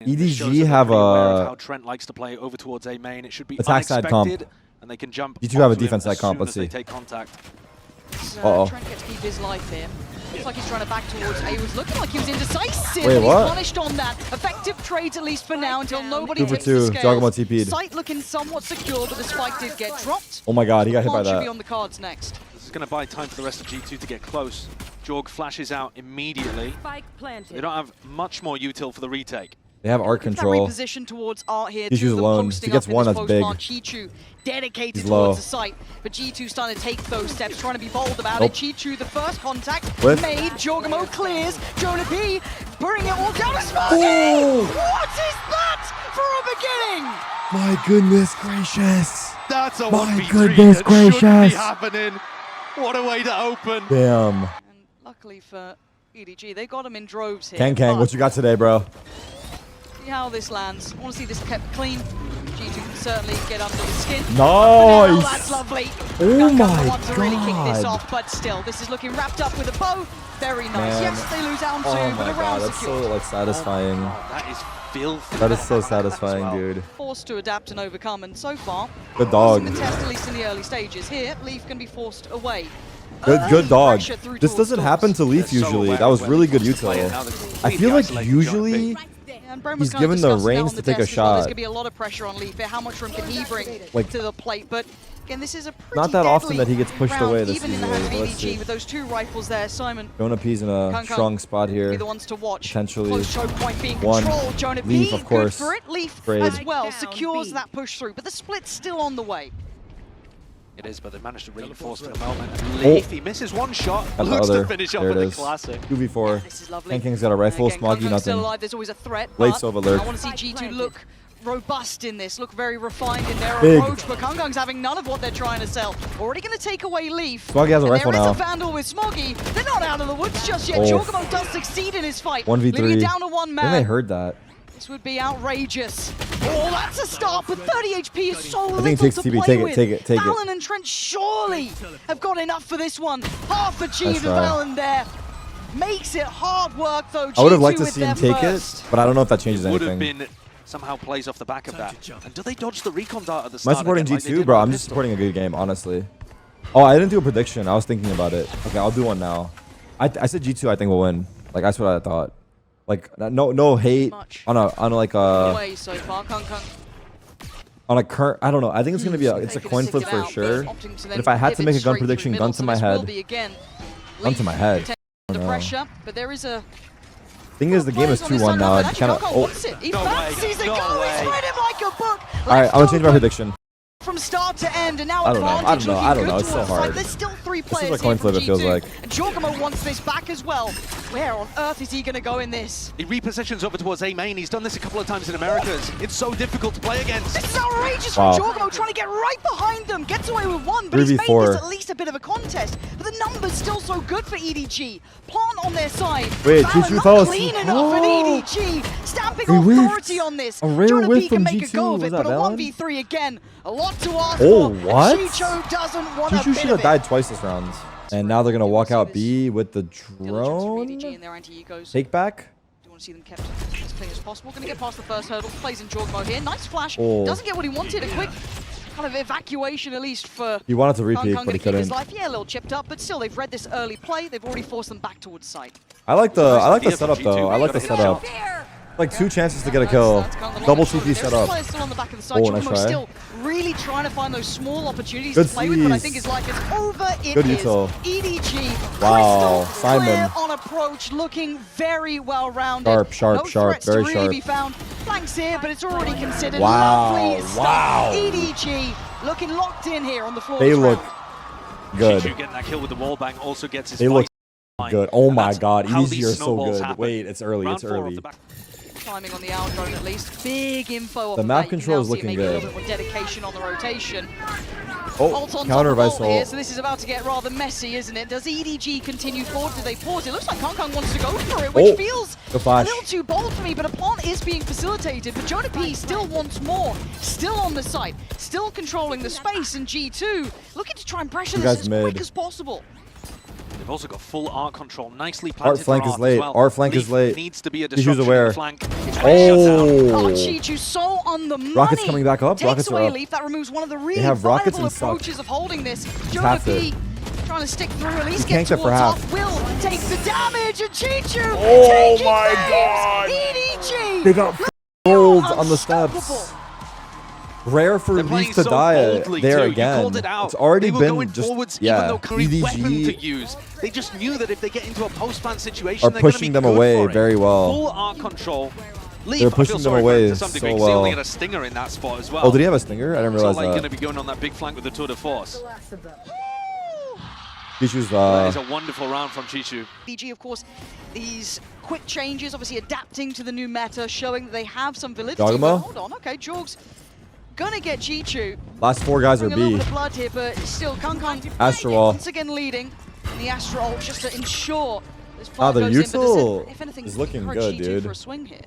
EDG have a how Trent likes to play over towards A main. It should be attack side comp. And they can jump. You two have a defense side comp. Let's see. Take contact. Trent gets to keep his life here. Looks like he's trying to back towards A. He was looking like he was indecisive. Wait, what? He's punished on that. Effective trades at least for now until nobody 2 for takes 2. the scales. Jogamo TP'd. Sight looking somewhat secure, but the spike did get dropped. Oh my god, he got hit by Should be that. on the cards next. This is going to buy time for the rest of G2 to get close. Jorg flashes out immediately. They don't have much more util for the retake. They have art control. Reposition towards Art here. G2's alone. He gets one, that's big. G2 dedicated He's low. towards the site, but G2 starting to take those steps, trying to be bold about it. G2, the first contact Whip. made. Jorgamo clears. Jonah P bringing it all down to Smokey. What is that for a beginning? My goodness gracious. That's a My 1v3 goodness that gracious. shouldn't be happening. What a way to open. Damn. And luckily for EDG, they got him in droves here. Kang, what you got today, bro? See how this lands. I want to see this kept clean. G2 can certainly get under the skin. Nice. Now, that's lovely. Oh my want to really kick this god. off, but still, this is looking wrapped up with a bow. Very nice. Man. Yes, they lose down two, Oh but my a god, round that's secured. so like satisfying. That is filthy. That is so As satisfying, well. dude. Forced to adapt and overcome, and so far, Good dog. in the test, at least in the early stages. Here, Leaf can be forced away. Good Early dog. pressure through This towards doesn't doors. happen to Leaf They're so usually. aware That was when really they good just play it. util. Now they're I completely feel like isolated usually John And Brem he's was given the discussing that reins on to the take a test as well. There's shot. going to be a lot of pressure on Leaf here. How much room can he bring Like, to the plate? But again, this is a pretty not that often deadly that he gets pushed round, away this even in the season. hands of Let's EDG see. with those two rifles there. Simon, Jonah P's in a Kang strong spot be here. the ones to watch. Potentially. Close choke point being One. controlled. Jonah Leaf, P, of course. good for it. Leaf Grade. as well secures that push through, but the split's still on the way. It is, but they managed to reinforce for the moment. Leaf, he misses one shot, Got the looks other. to finish off There it with a is. classic. 2v4. This is lovely. Kang's got a rifle. Again, Smoggy, Kang's still nothing. alive. There's always a threat. Late but Sova lurk. I want to see G2 look robust in this, look very refined in their Big. approach, but Kang's having none of what they're trying to sell. Already going to take away Leaf. Smoggy has a And rifle there now. is a Vandal with Smoggy. They're not out of the woods just yet. Oh. Jorgamo does succeed in his fight. 1v3. Leaving it down to one man. Then they heard that. This would be outrageous. Oh, that's a start, but 30 HP is so little think it takes to TP. play Take it, with. take it, take it. Valen and Trent surely have got enough for this one. Half achieved That's right. Valen there. Makes it hard work, though. I would have G2 liked to with see him their take first. it, but I don't know if that changes Would have anything. been somehow plays off the back of that. And do they dodge the recon dart at the Am I start? supporting again, like they G2, did bro? with I'm the just pistol? supporting a good game, honestly. Oh, I didn't do a prediction. I was thinking about it. Okay, I'll do one now. I said G2 I think will win. Like, that's what I thought. Like, no hate on like Away so far, Kang. on a current. I don't know. I think it's gonna be it's a coin flip for sure. But if I had to make a gun prediction, gun to my head. Gun to my head. I The don't know. pressure, but there is a Thing is, the game is 2-1 now. I kind of. Oh. He No way, fancies it. no Go, way. he's read him like a book. All right, I'm gonna change my prediction. From start to end, and now I don't know, advantage looking I don't good know, it's so towards the side. hard. There's still three This is players a coin here from flip, it feels G2, like. and Jorgamo wants this back as well. Where on earth is he going to go in this? He repositions over towards A main. He's done this a couple of times in Americas. It's so difficult to play against. This is outrageous Wow. from Jorgamo, trying to get right behind them. Gets away with one, but he's made 3v4. this at least a bit of a contest. But the numbers still so good for EDG. Plant on their side. Wait, Valen G2 not fell clean asleep. enough at Oh. EDG. Stamping He whiffed. authority on this. A rare Jonah whiff P can from make a G2. go of Was it, that but a Valen? 1v3 again. A lot to ask Oh, for. what? G2 doesn't want a G2 bit should of have it. died twice this round. And now they're gonna walk out B with the Diligence from drone. EDG and their anti-ecos. Take back. Do want to see them kept as clean as possible. Going to get past the first hurdle. Plays in Jorg mode here. Nice flash. Oh. Doesn't get what he wanted. A quick kind of evacuation at least for He wanted to Kang. repeat, Kang but he gonna keep his couldn't. life. Yeah, a little chipped up, but still they've read this early play. They've already forced them back towards site. I like the idea for setup G2, though. I like the gotta hit setup. the Like 2 chances to get a kill. That's kind of the Double long TP shot. setup. There's still on the back of the side. Oh, nice Jorgamo try. still really trying to find those small opportunities Good to play with, but I seize. think his life is over. It Good is. util. EDG. Wow, crystal Simon. clear on approach, looking very well rounded. Sharp, no sharp, threats very to really sharp. be found. Flanks here, but it's already considered. Wow, Lovely stuff. wow. EDG looking locked in here on the floor. They look good. G2 getting that kill with the wall bang also gets his They look fight. good. Oh And my that's god, how EDG these are so snowballs good. happen. Wait, it's early. Round It's 4 off early. the back. Timing on the owl drone at least. Big info off The of map that. You can control now is see looking maybe good. a little bit more dedication on the rotation. Oh, Ult on counter top of vice ult here, ult. so this is about to get rather messy, isn't it? Does EDG continue forward? Do they pause? It looks like Kang wants to go for it, which Oh, feels good a flash. little too bold for me, but a plant is being facilitated. But Jonah P still wants more. Still on the site. Still controlling the space, and G2 looking to try and pressure You this guys as mid. quick as possible. They've also got full art control, nicely planted. Art flank for is as late. well. Art flank is Leaf late. needs to be a He's disruption in aware. the flank. It's Oh, G2 so on the money. Rockets coming back up. Takes Rockets away are up. Leaf. That removes one of the really have rockets viable and suck. approaches of holding this. Half Jonah P trying to stick through, at least He get tanked it for towards half. top. Will take the damage, and G2 Oh taking my names. God. EDG. They got rolled on the steps. Rare for They're playing Leaf to so die boldly there too. You again. called it out. It's already they were been going just forwards, yeah. even though current weapon to EDG use. They just knew that if they get into a post-plant situation, are they're going to pushing be them good away for it. very well. Full arc control. Leaf, They're I feel pushing them sorry for him away to some degree, so 'cause he only well. had a stinger in that spot as well. Oh, did he have a stinger? I didn't It's realize not like that. going to be going on that big flank with the tour de force. Chichu's That is a wonderful round from Chichu. EDG, of course, these quick changes, obviously adapting to the new meta, showing that they have some validity. Dogma? But hold on, okay, Jorg's gonna get G2. last 4 guys are A little B. bit of blood here, but still, Kang Astra Wall. once again leading in the Astra ult just to ensure this Ah, fight the goes in. But util if anything, is looking encourage good, G2 dude. for a swing here.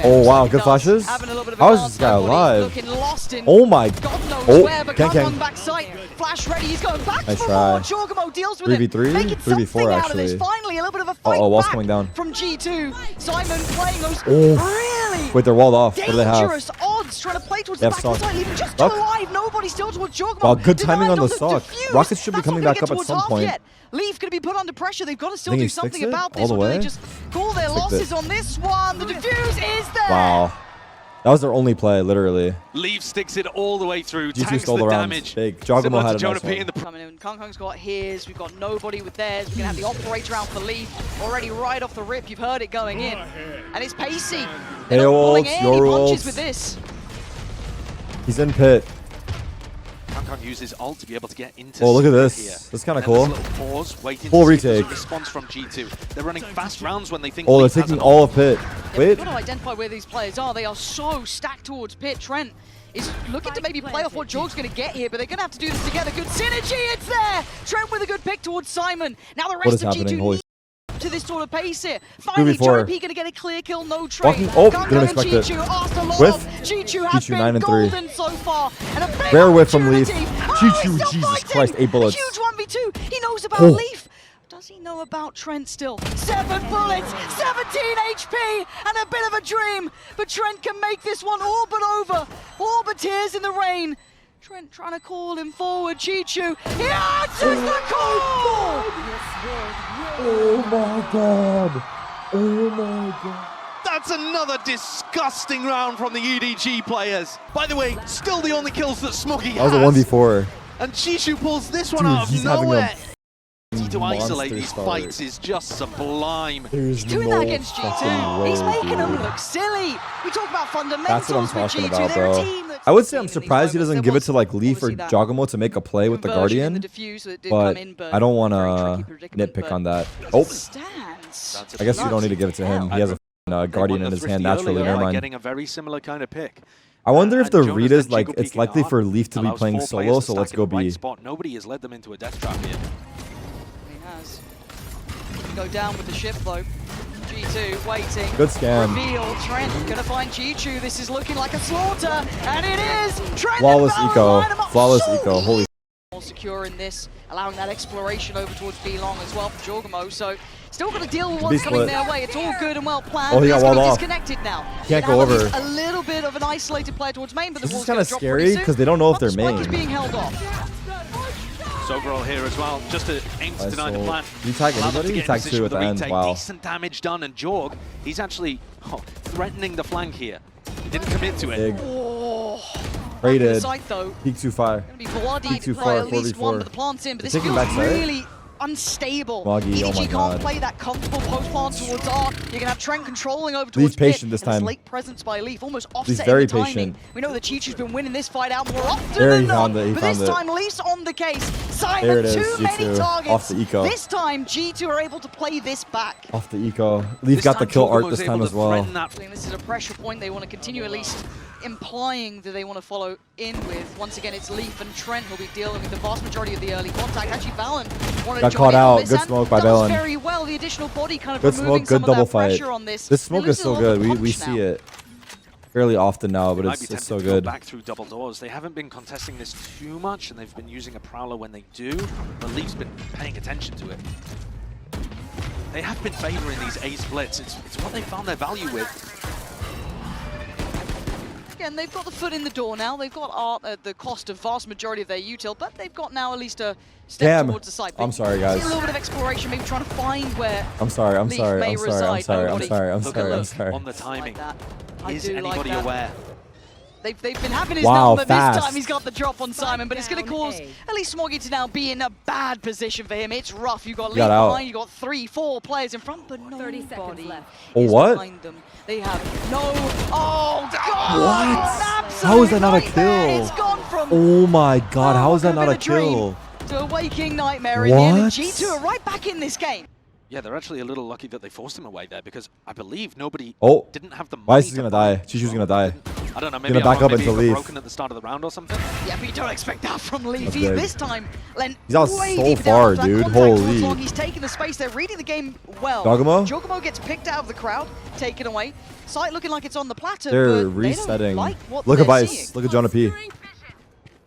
Oh Yeah, wow, it good does. flashes. Having a little bit of How is this advance, guy everybody alive? Looking lost in Oh my. God knows Oh, where, but Kang. Kang back sight. Flash ready, he's going back Nice for try. more. Jorgamo deals with 3v3? it. Making 3v4 something out of this. actually. Finally, a little bit of a fight Uh-oh, wall's back coming down. from G2. Simon playing those Oh. really Wait, they're walled off. What do they have? dangerous odds, trying to play towards They the have back of the Sock. side, leaving just Sock? two alive. Nobody still towards Jorgamo. Wow, good timing on the Denied Sock. defuse. Rockets should be That's coming not gonna back get up at towards some half point. yet. Leaf going to be put under pressure. They've got to still Think do he something sticks it about all this. the Or do way? they just call their Stick losses it. on this one? The defuse is there. Wow. That was their only play, literally. Leaf sticks it all the way through, G2 tanks stole the the round. damage. Big. Jogamo Similar had to a Jonah nice P one. in the Coming in, Kang's got his, we've got nobody with theirs. We're going to have the operator out for Leaf. Already right off the rip, you've heard it going in. And it's pacey. They're Hey, not pulling ults, any your punches ults. with this. He's in pit. Kang uses ult to be able to get into Oh, look at split this. here. That's kinda And then cool. there's a little pause, waiting Full to see if there's a retake. response from G2. They're running fast rounds when they think Oh, they're Leaf has taking an all ult. of pit. Yeah, Wait. we've got to identify where these players are. They are so stacked towards pit. Trent is looking to maybe play off what Jorg's going to get here, but they're going to have to do this together. Good synergy, it's there! Trent with a good pick towards Simon. Now the What rest is of happening? G2 Holy need to this sort of pace here. Finally, 2v4. Jonah P going to get a clear kill, no trade. Walking- oh, Kang didn't and expect it. G2 asked a lot Whiff. of. G2 has G2 been 9 and 3. golden so far. And a big Rare whiff from Leaf. opportunity. G2, he's still Jesus fighting. Christ, 8 bullets. A huge 1v2. He knows about Oh. Leaf. Does he know about Trent still? 7 bullets, 17 HP, and a bit of a dream. But Trent can make this one all but over. All but tears in the rain. Trent trying to call him forward. G2, he answers the call! Oh my god. Oh my god. That's another disgusting round from the EDG players. By the way, still the only kills that Smoggy That was a has. 1v4. And Chishu pulls this one Dude, out of he's having a nowhere. To isolate monster these start. fights is just sublime. There's Doing no that against G2. fucking He's way, making them dude. look silly. We talk about fundamentals That's what I'm with talking G2. about, They're a bro. team that's I would say I'm in these surprised he moments. doesn't There give it was to like Leaf or obviously that Jogamo to make a play with the conversion in Guardian, the diffuse that did but come in, I don't want very to tricky predicament, nitpick but on that. Oh, Stands. I guess you don't need to give it to him. He has a Guardian in his hand naturally. Never mind. Getting a very similar kind of pick. I wonder if And the Jonas read then is like jiggle it's peeking likely on. for Leaf to be Allows playing 4 solo, players so to let's stack go in the right B. spot. Nobody has led them into a death trap here. He has. Go down with the shift though. G2 waiting. Good scan. Reveal. Trent gonna find G2. This is looking like a slaughter, and it is. Trent Flawless and eco. line 'em up Flawless so eco. Holy. more secure in this, allowing that exploration over towards B-Long as well for Jorgamo. So still got to deal with what's coming split. their way. It's all good and well planned. Oh, he got He's gonna walled be off. disconnected now. Can't Gonna go have at over. least a little bit of an isolated player towards main, but the This is wall's kind gonna of drop scary pretty soon. because they don't know if they're But the spike main. is being held off. Soberall here as well, just to aim to Nice deny the ult. plan. Did he tag Allow them anybody? to He get in tagged position 2 with at the end. retake. Wow. Decent damage done, and Jorg, he's actually threatening the flank here. He didn't commit to it. Big. Oh, Rated. site though. Peak 2-5. Gonna be bloodied Too by far, at least 4v4. one, but the plant's in. But this They're taking feels backside. really unstable. Moggy, oh EDG my can't God. play that comfortable post plant towards R. You're gonna have Trent controlling over Leaf towards patient Pit, this and this time. late presence by Leaf, almost Leaf's offsetting very the timing. patient. We know that Chichu's been winning this fight out more often There, than he not. found it, he but found this it. time Leaf's on the case. Simon, There it is, too many G2, targets. off the eco. This time G2 are able to play this back. Off the eco. Leaf This got the time kill Jorgamo art was this time able as to well. threaten that. I think this is a pressure point they want to continue, at least implying that they want to follow in with. Once again, it's Leaf and Trent who'll be dealing with the vast majority of the early contact. Actually, Valen wanted Got to caught join in on out. this Good and smoke by does Valen. very well. The additional body kind of Good removing smoke, good some double of that fight. pressure on this. This smoke They're is so losing a lot good. of We punch see now. it fairly often now, but Might be it's tempted so to go good. back through double doors. They haven't been contesting this too much, and they've been using a prowler when they do. But Leaf's been paying attention to it. They have been favoring these A splits. It's what they found their value with. Again, they've got the foot in the door now. They've got art at the cost of vast majority of their util, but they've got now at least a step towards the side. I'm sorry, guys. See a little bit of exploration, maybe trying to find where I'm sorry. On the timing. Like Is anybody aware? They've been having his Wow, number. fast. This time he's got the drop on Simon, but it's going to cause at least Smoggy to now be in a bad position for him. It's rough. You've got Lee behind, you've got 3-4 players in front, but nobody is what? behind them. They have no... Oh, God! What? How is that not a kill? It's gone from... Oh my God, how is that not a kill? To a waking nightmare in the end, and G2 are right back in this game. Yeah, they're actually a little lucky that they forced him away there because I believe nobody didn't have the money. Vice is gonna die. Chishu's gonna die. I don't know, maybe gonna back up maybe into he got Leaf. broken at the start of the round or something. Yeah, but you don't expect that from Leaf. That's He's big. this time Len He's out way so deep far, down dude. that contact towards Holy. Long. He's taking the space. They're reading the game well. Dogomo? Jogomo gets picked out of the crowd, taken away. Sight looking like it's on the platter, They're but resetting. They don't like what Look at they're Vice. seeing. Look at Jonah P.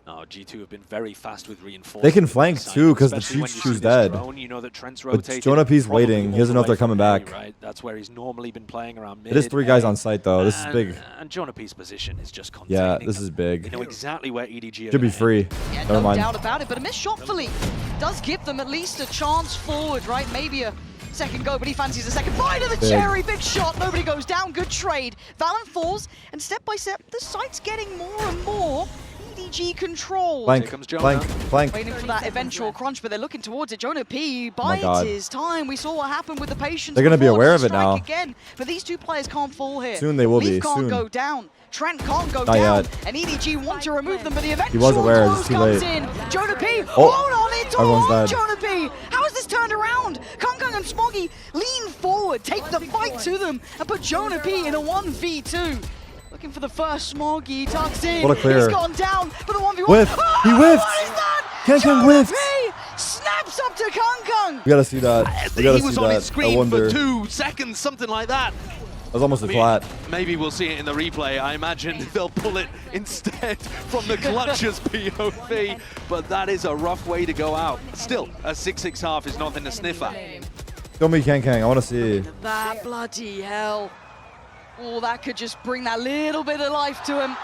No, G2 have been very fast with reinforcements. They can flank too because the Especially when you see Chu's this dead. drone, you know that Trent's But rotated Jonah P's probably waiting. He doesn't know if all the they're coming way from back. A, right? That's where he's normally been playing around mid. It is 3 guys on site though. This is big. And Jonah P's position is just containing. Yeah, this is big. They know exactly where EDG are Should be gonna free. Yeah, Never no mind. doubt about it, but a missed shot for Leaf does give them at least a chance forward, right? Maybe a second go, but he fancies a second bite of the Big. cherry. Big shot, nobody goes down, good trade. Valorant falls, and step by step, the site's getting more and more EDG control. Flank, Here comes Jonah. flank, flank. Waiting for that eventual crunch, but they're looking towards it. Jonah P my bides God. his time. We saw what happened with the patience. They're gonna be before. aware Does of it strike now. Again, but these two players can't fall here. Soon they will Leaf be, can't soon. go down. Trent can't go Not down. yet. And EDG want to remove them, but the eventual was aware, close it's too comes late. in. Jonah P, Oh, hold on, it's everyone's all on dead. Jonah P. How is this turned around? Kung and Smoggy lean forward, take the fight to them, and put Jonah P in a 1v2. Looking for the first Smoggy, tucks in. What a clear. He's gone down, but the 1v1. Whiff. Oh, He whiffed. What is that? Kung Jonah whiffed. P snaps up to Kung. We gotta see that. We gotta He was see on that. his screen I wonder. for 2 seconds, something like that. That was almost a flat. Maybe we'll see it in the replay. I imagine they'll pull it instead from the clutches POV, but that is a rough way to go out. Still, a 6-6 half is nothing to sniff at. Show me Kang. I wanna see. That bloody hell. Oh, that could just bring that little bit of life to him.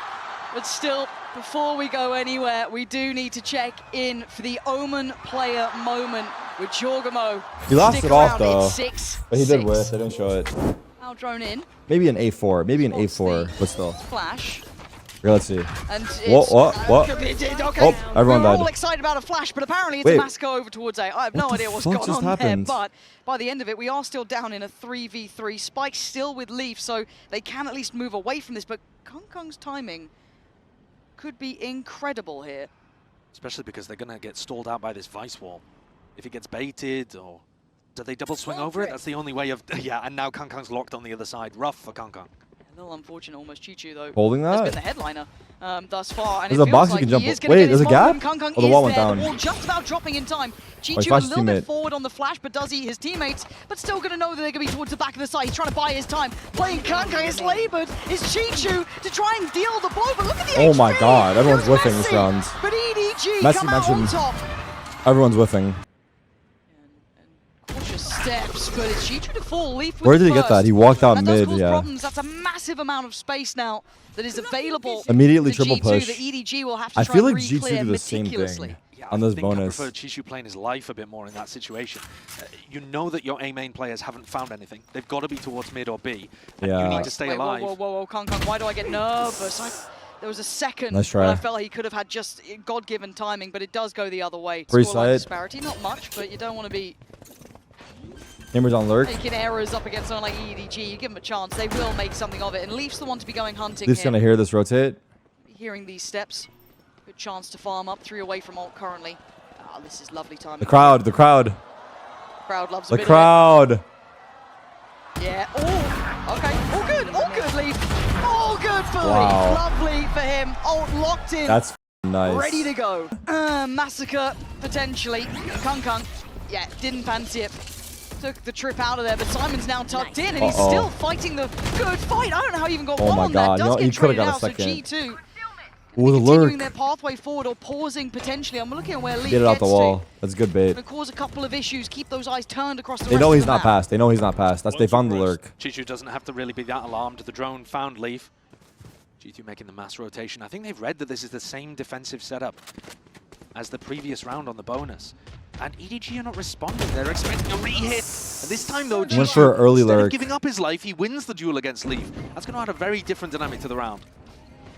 But still, before we go anywhere, we do need to check in for the Omen player moment with Jorgamo. He lost Stick it off around, though. it's 6-6. But he did whiff. They didn't show it. Now drone in. Maybe an A4. Maybe an What's A4. the But still. Flash. Here, let's see. And What? Okay. Oh, everyone we were died. all excited about a flash, but apparently it's Wait. a massacre over towards A. I have no What the idea what's fuck going just on happened? there, but by the end of it, we are still down in a 3v3. Spike's still with Leaf, so they can at least move away from this, but Kung's timing could be incredible here. Especially because they're going to get stalled out by this Vice wall. If it gets baited, or do they double swing over it? That's the only way of... Yeah, and now Kung's locked on the other side. Rough for Kung. A little unfortunate, almost Chi-Chu though. Holding Has that? been the headliner thus far. And There's it a feels box you like can jump he is on. gonna Wait, get his there's a moment. gap? Kung Oh, the is wall went there. down. The wall just about dropping in time. Chi-Chu a flashed little bit teammate. forward on the flash, but does eat his teammates, but still gonna know that they're gonna be towards the back of the site. He's trying to buy his time. Playing Kung is labored. Is Chi-Chu to try and deal the blow, but look at the Oh my HP. God, everyone's Here's whiffing this Messi, round. But EDG Messi come out on mentioned- top. Everyone's whiffing. Cautious steps, but it's Chi-Chu to fall. Leaf with Where the did he get that? first. He walked out That does mid, cause yeah. problems. That's a massive amount of space now that is available. Immediately to triple G2 push. that EDG will have to I try feel and like G2 re-clear do the same meticulously. thing Yeah, on this I bonus. prefer Chi-Chu playing his life a bit more in that situation. You know that your A main players haven't found anything. They've got to be towards mid or B. And Yeah. you need to stay Wait, alive. whoa, Kung, why do I get nervous? There was a second Nice when try. I felt like he could have had just God-given timing, but it does go the other way. Free Scoreline side. disparity, not much, but you don't want to be Hammer's on lurk. making errors up against someone like EDG. You give them a chance, they will make something of it. And Leaf's the one to be going hunting Leaf's here. gonna hear this rotate. Hearing these steps, good chance to farm up. 3 away from ult currently. Ah, this is lovely timing. The crowd. Crowd loves a The bit crowd. of it. Yeah. Oh, okay. All good, Leaf. All good for Wow. Leaf. Lovely for him. Ult locked in. That's nice. Ready to go. Massacre, potentially. Kung. Yeah, didn't fancy it. Took the trip out of there, but Simon's now tucked in, and he's still fighting the good fight. I don't know how he even got Oh one my on God. that. You know, Does he get coulda traded got a out, so second. G2 Ooh, the continuing lurk. their pathway forward or pausing potentially. I'm looking at where Leaf Get it out the gets wall. to. That's good bait. Gonna cause a couple of issues. Keep those eyes turned across the They rest know of he's the not map. past. They know he's not past. They found the lurk. G2 doesn't have to really be that alarmed. The drone found Leaf. G2 making the mass rotation. I think they've read that this is the same defensive setup as the previous round on the bonus. And EDG are not responding. They're expecting a re-hit. And this time, though, Went for an early instead lurk. of giving up his life, he wins the duel against Leaf. That's going to add a very different dynamic to the round.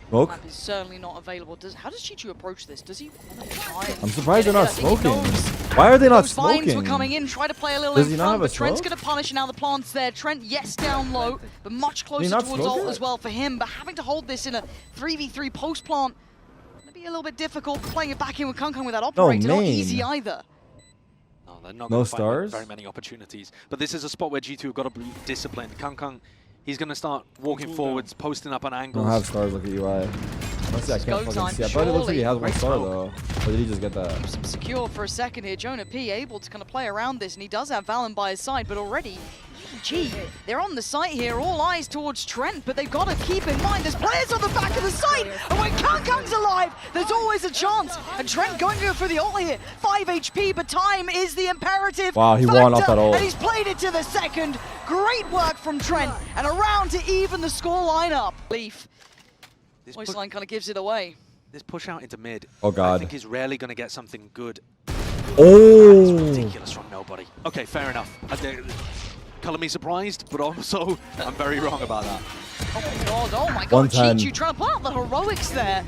Smoke? Map is certainly not available. How does G2 approach this? Does he want to try and I'm surprised they're not I think he smoking. knows Why are they not those vines smoking? were coming in, try to play a little Does in he not front, have a but Trent's smoke? going to punish now the plants there. Trent, yes, down low, but much he closer not towards smoke ult it? as well for him. But having to hold this in a 3v3 post plant, going to be a little bit difficult. Playing it back in with Kung with that operator, not main. easy either. No, they're not No going to find stars? very many opportunities. But this is a spot where G2 have got to be disciplined. Kung, he's going to start walking forwards, posting up on I angles. don't have stars. Look at UI. Honestly, I Go can't fucking time, see. I thought it looks like he has surely. one star Great though. Or did he just get that? Keeps him secure for a second here. Jonah P able to kind of play around this, and he does have Valen by his side, but already, EDG, they're on the site here, all eyes towards Trent, but they've got to keep in mind there's players on the back of the site, and when Kung's alive, there's always a chance. And Trent going to go for the ult here, 5 HP, but time is the imperative. Wow, he won off that ult. And he's played it to the second. Great work from Trent, and around to even the score line up. Leaf, This voice push, line kind of gives it away. this push out into mid, Oh, God. I think he's rarely going to get something good. Oh! Ridiculous from nobody. Okay, fair enough. Color me surprised, but also I'm very wrong about that. Oh my god, 110. G2 trying to pull out the heroics there.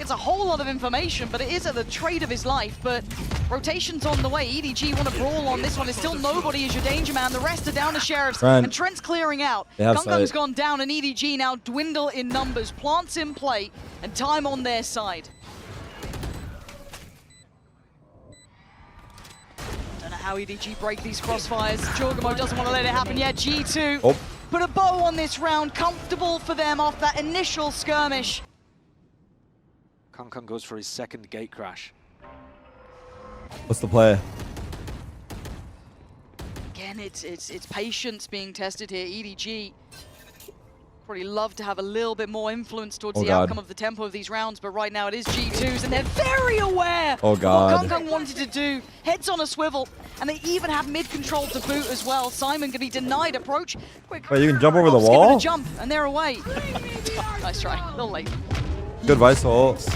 It's a whole lot of information, but it is at the trade of his life. But rotation's on the way. EDG want to brawl on this one. It's still nobody as your danger man. The rest are down to Sheriffs. Trent. And Trent's clearing out. They have Kung's sight. gone down, and EDG now dwindle in numbers. Plants in play, and time on their side. Don't know how EDG break these crossfires. Jorgamo doesn't want to let it happen yet. G2 Oh. put a bow on this round. Comfortable for them off that initial skirmish. Kung goes for his second gate crash. What's the play? Again, it's patience being tested here. EDG probably love to have a little bit more influence towards Oh, the God. outcome of the tempo of these rounds, but right now it is G2's, and they're very aware Oh, God. of what Kung wanted to do. Heads on a swivel, and they even have mid-control to boot as well. Simon can be denied approach. Quick. Wait, you can jump over the Ops, give it wall? a jump, and they're away. Nice try. A little late. Good vice ult.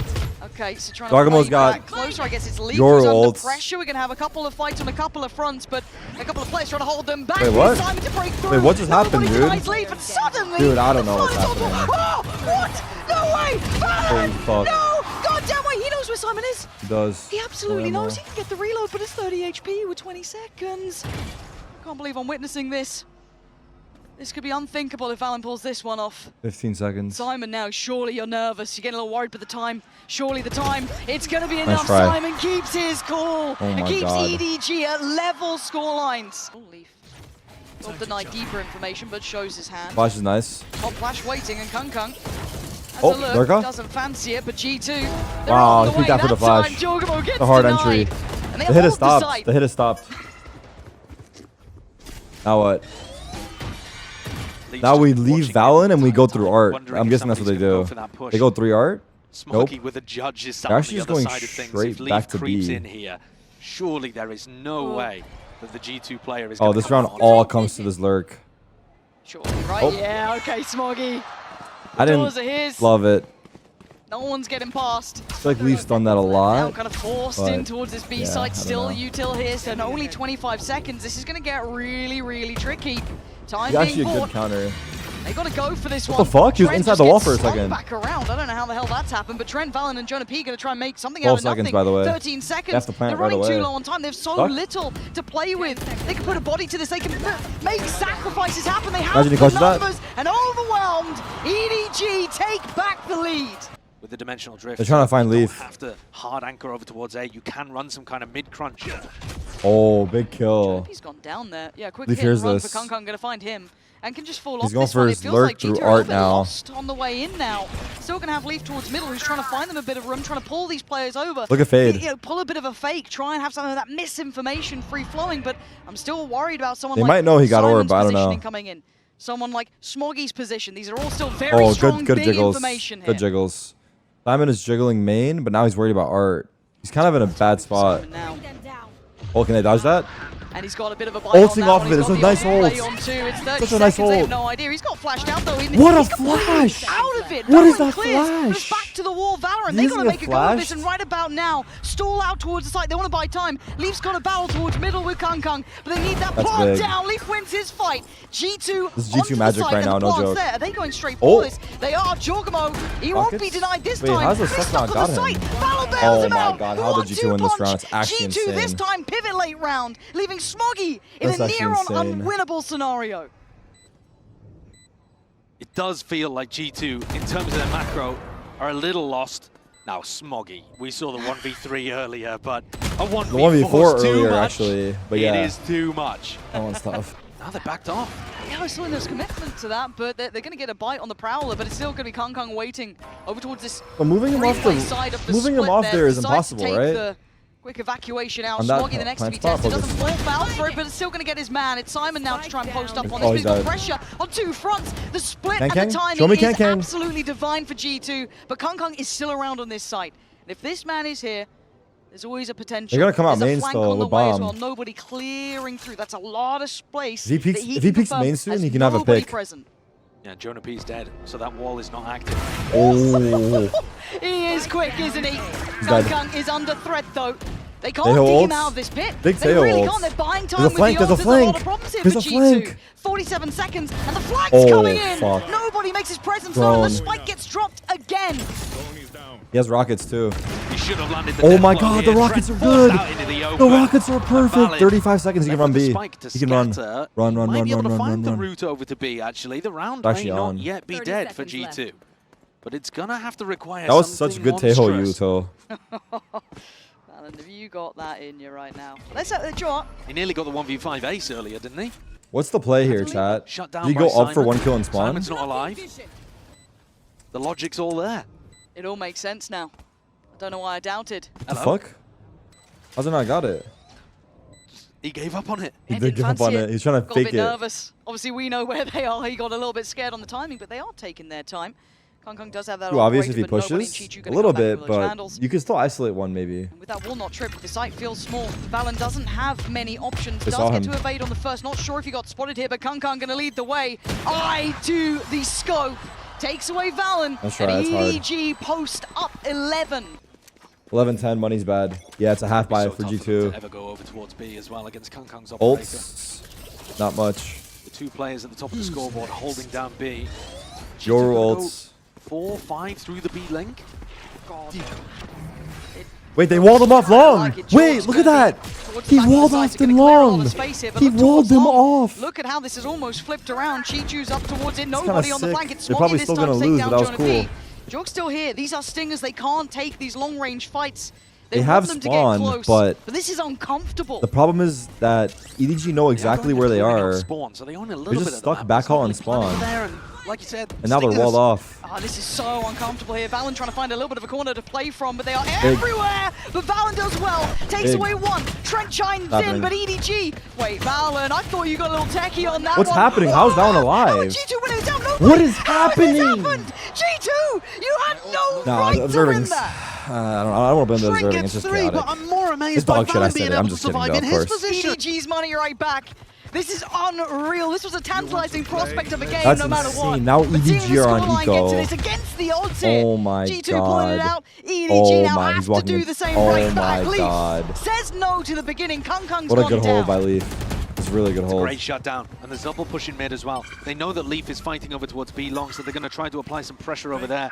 Okay, so trying Dargamo's to play got back closer. I guess it's Leaf your who's under ults. pressure. We're going to have a couple of fights on a couple of fronts, but a couple of players trying to hold them back. Wait, what? Simon to break through. Wait, what just happened, Nobody dude? denies Leaf, and suddenly, Dude, I don't the know what's flood is on happening. Oh, what? No way! Holy Valorant! fuck. No! God damn way, he knows where Simon is. He does. He absolutely Ammo. knows. He can get the reload, but it's 30 HP with 20 seconds. Can't believe I'm witnessing this. This could be unthinkable if Alan pulls this one off. 15 seconds. Simon now, surely you're nervous. You're getting a little worried, but the time, surely the time, it's going to be enough. try. Simon keeps his cool Oh and my keeps God. EDG at level scorelines. Oh, Leaf. Not denied deeper information, but shows his hand. Flash is nice. Top flash waiting, and Kung has Oh, a look. Lurka? Doesn't fancy it, but G2. they're Wow, on the he way. got for the That time, flash. Jorgamo gets The hard denied. entry. And they The hit has hold the stopped. site. The hit has stopped. Now what? Leaf's Now we just leave watching Valen it and we time go and through time, art. wondering I'm if guessing that's what they somebody's gonna do. go for that push. They go 3 art? Smokey Nope. with the judges sat They're on actually the just other going side of things. straight If Leaf back to creeps B. in here, surely there is no way that the G2 player is Oh, going to this round on. all comes to this lurk. Sure, right? Oh. Yeah, okay, Smoggy. I Doors didn't are his. love it. No one's getting past. I feel like Leaf's done that a Now lot. kind of forced but in towards this B yeah, I side. don't Still know. util here, so only 25 seconds. This is going to get really, really tricky. Time He's actually being a good bought. counter. They got to go for this What one. the fuck? He was Trent inside just the wall gets for a swung second. back around. I don't know how the hell that's happened, but Trent, Valen, and Jonah P going to try and make something 12 out of seconds, nothing. by the way. 13 seconds. have to plant They're right running too away. low on time. They have so Fuck. little to play with. They can put a body to this. They can make sacrifices happen. They have Imagine he the clutches that. numbers, and overwhelmed, EDG take back the lead. With the dimensional drift. They're trying to find you Leaf. don't have to hard anchor over towards A. You can run some kind of mid-crunch. Oh, big kill. He's gone down there. Yeah, quick Leaf hit and hears run this. for Kung. Going to find him. And can just fall He's off going this for one. It his feels lurk like through G2 are a art little bit now. lost on the way in now. Still going to have Leaf towards middle, who's trying to find them a bit of room, trying to pull these players over. Look at Fade. You know, pull a bit of a fake, try and have some of that misinformation free-flowing, but I'm still worried about someone They like might know he got orb, Simon's but I don't know. positioning coming in. Someone like Smoggy's position. These are all still very Oh, strong, good big jiggles. information here. Good jiggles. Simon is jiggling main, but now he's worried about art. He's kind of in a bad spot. Now. Oh, can they dodge that? And he's got a bit of a bite Ulting on that off one. of it. He's It's a got nice the ult. play on two. It's 30 Such a nice seconds. They have ult. no idea. He's got flashed out though. What a He's completely flash! out of it. What is Valorant that clears, but flash? it's back to the wall. Valorant, they Using got to a make a go of this, flash? and right about now, stall out towards the site. They want to buy time. Leaf's got to battle towards middle with Kung Kung, but they need that That's plant big. down. Leaf wins his fight. G2 This is G2 onto magic the site, right and now, the no plant's joke. there. Are they going straight Oh. for this? They are. Jorgamo, he won't be Rockets? denied this Wait, time. how's the He's stuff stuck not on got the him? site. Valor bails Oh him my out. God, how did G2 win this round? It's actually G2 this insane. time pivot late round, leaving Smoggy in That's a actually near-on insane. unwinnable scenario. It does feel like G2, in terms of their macro, are a little lost. Now, Smoggy, we saw the 1v3 earlier, but a 1v4 The 1v4 is too earlier, much. actually. But yeah, It is too much. that one's tough. Now they're backed off. Yeah, we're still in this commitment to that, but they're going to get a bite on the Prowler, but it's still going to be Kung Kung waiting over towards this But moving him off replay side of the moving him split off there is Decides to impossible, take right? the quick evacuation out. On that Smoggy the next to plant be spot, tested, focus. doesn't fall foul for it, but it's still going to get his man. It's Simon now to try and post up on Oh, this. he's But he's got out. pressure on two fronts. The split Can and Kang? the timing Show me is Can Kang. absolutely divine for G2, but Kung Kung is still around on this site. And if this man is here, there's always a potential. They're gonna come out There's a main flank still on the with way as bomb. well. Nobody clearing through. That's a lot of space. If he peeks- that if he can peeks confirm main soon, has he can have a nobody pick. Present. Yeah, Jonah P's dead, so that wall is not active. Oh, He is quick, isn't he? dead. Kung Kung is under threat though. They can't Tail dig him ults. out of this pit. Big they tail really ults. can't. They're buying time There's a flank, with there's the a ults. There's a lot flank. of problems here There's for a G2. flank. 47 seconds, and the flag's Oh, coming in. fuck. Nobody makes his presence known, and the spike gets dropped again. he has rockets too. He should have landed the Oh death my blow God, here. the rockets Trent are forced good. out into the The open. rockets are perfect. Valid. 35 seconds, he can Left run for the B. spike to He can run. scatter. Run, He run, might run, be able run, to run, find the run. route over to B, actually. The round It's may actually not on. yet be 30 dead for seconds G2. left. But it's going to have to require That was something such good Teho monstrous. Yuto. And have you got that in you right now? Let's draw. He nearly got the 1v5 ace earlier, didn't he? What's the play here, chat? Shut down Did he by go up for Simon. one kill and spawn? Simon's not alive. The logic's all there. It all makes sense now. I don't know why I doubted. The Hello? fuck? How's it not got it? He gave up on it. He I did didn't give up fancy on it. He's trying to Got a fake bit it. nervous. Obviously, we know where they are. He got a little bit scared on the timing, but they are taking their time. Kung Kung does have that. Too obvious if he operator, but nobody in pushes. G2 A gonna little come back bit, with those but vandals. you can still isolate one maybe. With that walnut trip, the site feels small. Valen doesn't have many options. They Does saw get him. to evade on the first. Not sure if he got spotted here, but Kung Kung going to lead the way. Eye to the scope. Takes away Valen. That's right, and that's hard. EDG post up 11. 11-10, money's bad. Yeah, it's a half buy So for tough for them G2. to ever go over towards B as well against Kung Kung's operator. Ults, not much. The two players at the top of the scoreboard holding down B. Your G2 gonna go ults. 4-5 through the B link. God. Wait, they walled him off I long. like it. Wait, George look at gonna that. be towards the He back of the walled site, off so them gonna clear a lot long. of space here, but He look walled towards them long. off. Look at how this is almost flipped around. G2's up towards it. kinda Nobody on the sick. flank. It's They're Smoggy probably this still time gonna to take lose, down but that was Jonah P. cool. Jog's still here. These are stingers. They can't take these long-range fights. They want have them to spawn, get close, but this is uncomfortable. The problem is that EDG know exactly where they are. Spawn, so they own a little They're bit just of the stuck map. back It's not on really planning spawn. there, and like you said, And now they're Stingers- walled off. Oh, this is so uncomfortable here. Valen trying to find a little bit of a corner to play from, but they are everywhere. But Valen does well. Takes Big. away one. Trent chimes in, Happening. but EDG. Wait, Valen, I thought you got a little techie on that What's one. happening? How's Valen How alive? is G2 winning it down? Nobody. What is How has happening? this happened? G2, you had no Nah, right the to observing. win I that. don't want to blame the Trent observing. gets It's just 3, chaotic. but I'm more amazed It's by dog shit, I Valen said being it. I'm able to just kidding, survive though, in of his course. position. EDG's money right back. This is unreal. This was a tantalizing prospect of a game, That's no matter what. insane. Now But seeing EDG the are on scoreline eco. get to this against the odds here. Oh my G2 pulling it God. out. EDG Oh now my, have he's to walking do in. the same Oh right my back. Leaf God. says no to the beginning. Kung Kung's What a gone good down. hold by Leaf. It's a really good hold. Great shutdown, and there's double push in mid as well. They know that Leaf is fighting over towards B long, so they're going to try to apply some pressure over there.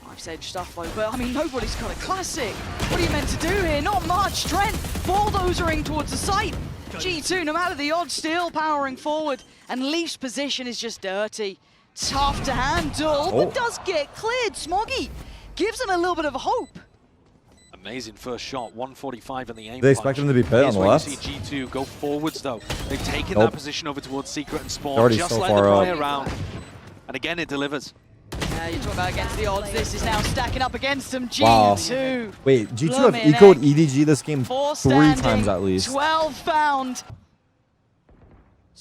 I've said stuff though, but I mean, nobody's got a classic. What are you meant to do here? Not much. Trent bulldozering towards the site. G2, no matter the odds, still powering forward. And Leaf's position is just dirty. Tough to handle, but does get cleared. Smoggy gives him a little bit of hope. Amazing first shot, 145 in the aim. They expect punch. him to be pit Here's on the where left. You see G2 go forwards though. They've taken Nope. that position over towards Secret and Spawn, They're already just so like the far up. prior round. And again, it delivers. Yeah, you're talking about against the odds. This is now stacking up against them. Wow. G2. Wait, G2 have Blooming ecoed egg. EDG this game 4 3 standing, times at least. 12 found.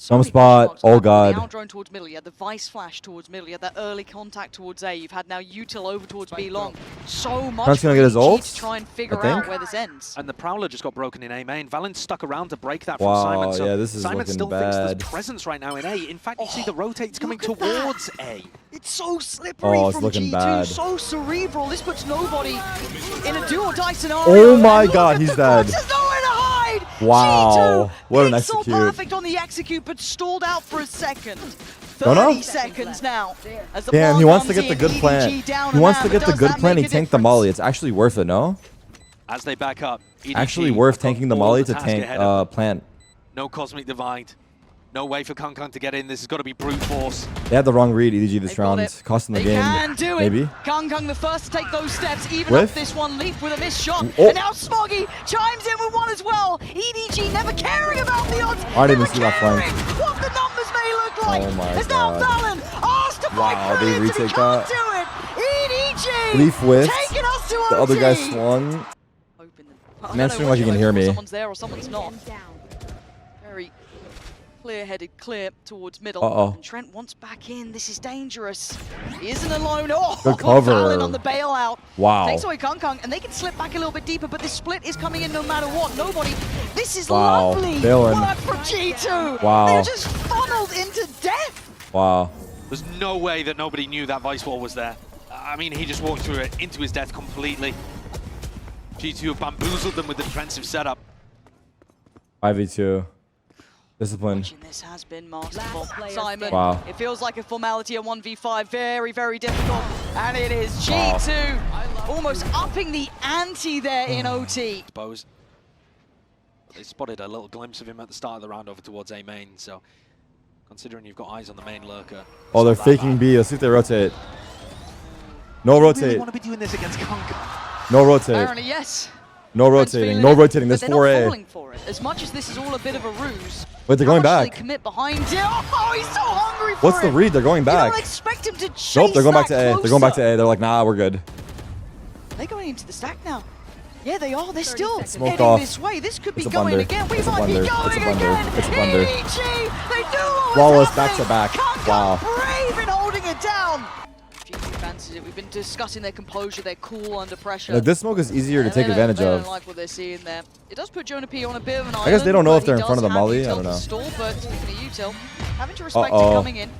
So many spot. benchmarks Oh, back. God. The out drone towards middle. You had the Vice flash towards middle. You had that early contact towards A. You've had now Util over towards B long. So much Trent's for gonna get his EDG ult, to try and I figure think. out where this ends. And the Prowler just got broken in A main. Valen stuck around to break that from Wow, Simon. So yeah, this is Simon looking still thinks bad. there's presence right now in A. In fact, you see the rotates coming look at that. towards A. It's so slippery Oh, it's from looking G2, bad. so cerebral. This puts nobody in a do-or-die scenario. Oh my And God, look he's at the dead. Fox, there's nowhere to hide. Wow, G2, what an pixel execute. perfect on the execute, but stalled out for a second. Don't know. 30 seconds now. As the Damn, he plant wants to comes get the in, good plant. EDG down He and wants out, to but get the does good that plant. He make a tanked the difference? molly. It's actually worth it, no? As they back up, EDG Actually worth have got tanking the all molly the to task tank ahead of them. plant. No Cosmic Divide. No way for Kung to get in. This has got to be brute force. They had the wrong read, EDG, this They've got round. it. Costing the They game. can do it. Maybe. Kung the first to take those steps, even Whiff. up this one. Leaf with a missed shot. Oh. And now Smoggy chimes in with one as well. EDG never caring about the odds. I didn't never see that flank. caring what the numbers may look like. Oh my As now God. Valen asked to fight Wow, for they it, and he retake can't that. do it. EDG Leaf whiffed. taking us to The OT. other guy swung. Open them. I don't Man, know stream like which you can way, hear or me. Someone's there or someone's not. Very clear-headed, clear towards middle. Uh-oh. And Trent wants back in. This is dangerous. He isn't alone. Oh, Good cover. Valen on the bailout. Wow. Takes away Kung, and they can slip back a little bit deeper, but this split is coming in no matter what. Nobody. This is Wow. lovely Dylan. work from G2. Wow. They're just funneled into death. Wow. There's no way that nobody knew that Vice Wall was there. I mean, he just walked through it into his death completely. G2 have bamboozled them with the defensive setup. 5v2. Discipline. Watching this has been masterful. Simon, Wow. it feels like a formality at 1v5. Very, very difficult. And it is G2 almost upping the ante there in OT. Suppose. They spotted a little glimpse of him at the start of the round over towards A main, so considering you've got eyes on the main lurker. Oh, they're it's not that faking bad. B. Let's see if they rotate. No You really rotate. want to be doing this against Kung. No rotate. Apparently, yes. No Trent's rotating. feeling No it, rotating. There's but they're not 4A. falling for it. As much as this is all a bit of a ruse. Wait, they're how going much do back. they commit behind it? Oh, he's so hungry for What's it. the read? They're going You back. don't expect him to chase Nope, they're going back to that A. They're going back to closer. A. They're like, nah, we're good. They're going into the stack now. Yeah, they are. They're still Smoke heading off. this way. This could be It's a going blunder. again. We It's a might be blunder. going It's a blunder. again. It's a blunder. EDG, they knew what was Flawless happening. back-to-back. Kung Wow. brave in holding it down. G2 fancies it. We've been discussing their composure, their cool under pressure. Like, this smoke is easier to Yeah, take they advantage they of. don't like what they're seeing there. It does put Jonah P on a bit of an island. I guess they don't know if but they're he in front of the does have molly. I Util don't to know. Stall, but speaking of Util, having to respect Uh-oh. it coming in.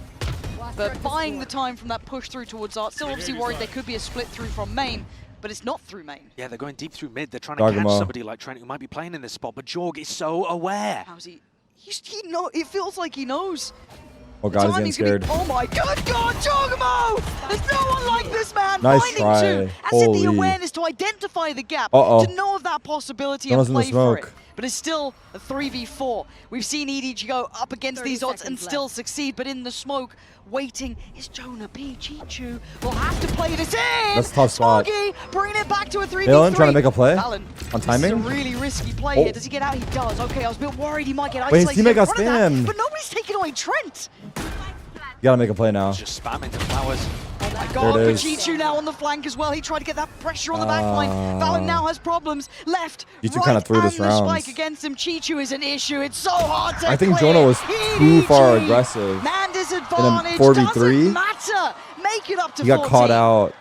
But buying the time from that push through towards Art. Still obviously worried there could be a split through from main, but it's not through main. Yeah, they're going deep through mid. They're trying to Dargamo. catch somebody like Trent who might be playing in this spot, but Jorg is so aware. How's he? He know. It feels like he knows. Oh The god, he's getting timing's gonna be- scared. oh my good God, Jogamo! There's no one like this man. Nice Finding try. two. As in the Holy. awareness to identify the gap, Uh-oh. to know of that possibility Someone's and in the play for it. smoke. But it's still a 3v4. We've seen EDG go up against 30 these odds and seconds still left. succeed, but in the smoke, waiting is Jonah P. G2 will have to play this in. That's a tough spot. Smoggy bringing it back to a 3v3. Dylan trying to make a play Valen, on this timing. is a really risky play Oh. here. Does he get out? He does. Okay, I was a bit worried he might get Wait, his isolated teammate in got front of that, spammed. but nobody's taking away Trent. You gotta make a play now. Just spamming the flowers. Oh my God, There it but is. G2 now on the flank as well. He tried to get that pressure on the back line. Valen now has problems. Left, G2 right, kinda threw this and the round. spike against him. G2 is an issue. It's so hard to I think clear. Jonah was too far EDG, aggressive. Man disadvantage. 4v3. Doesn't matter. Make it up to He got 14. caught out.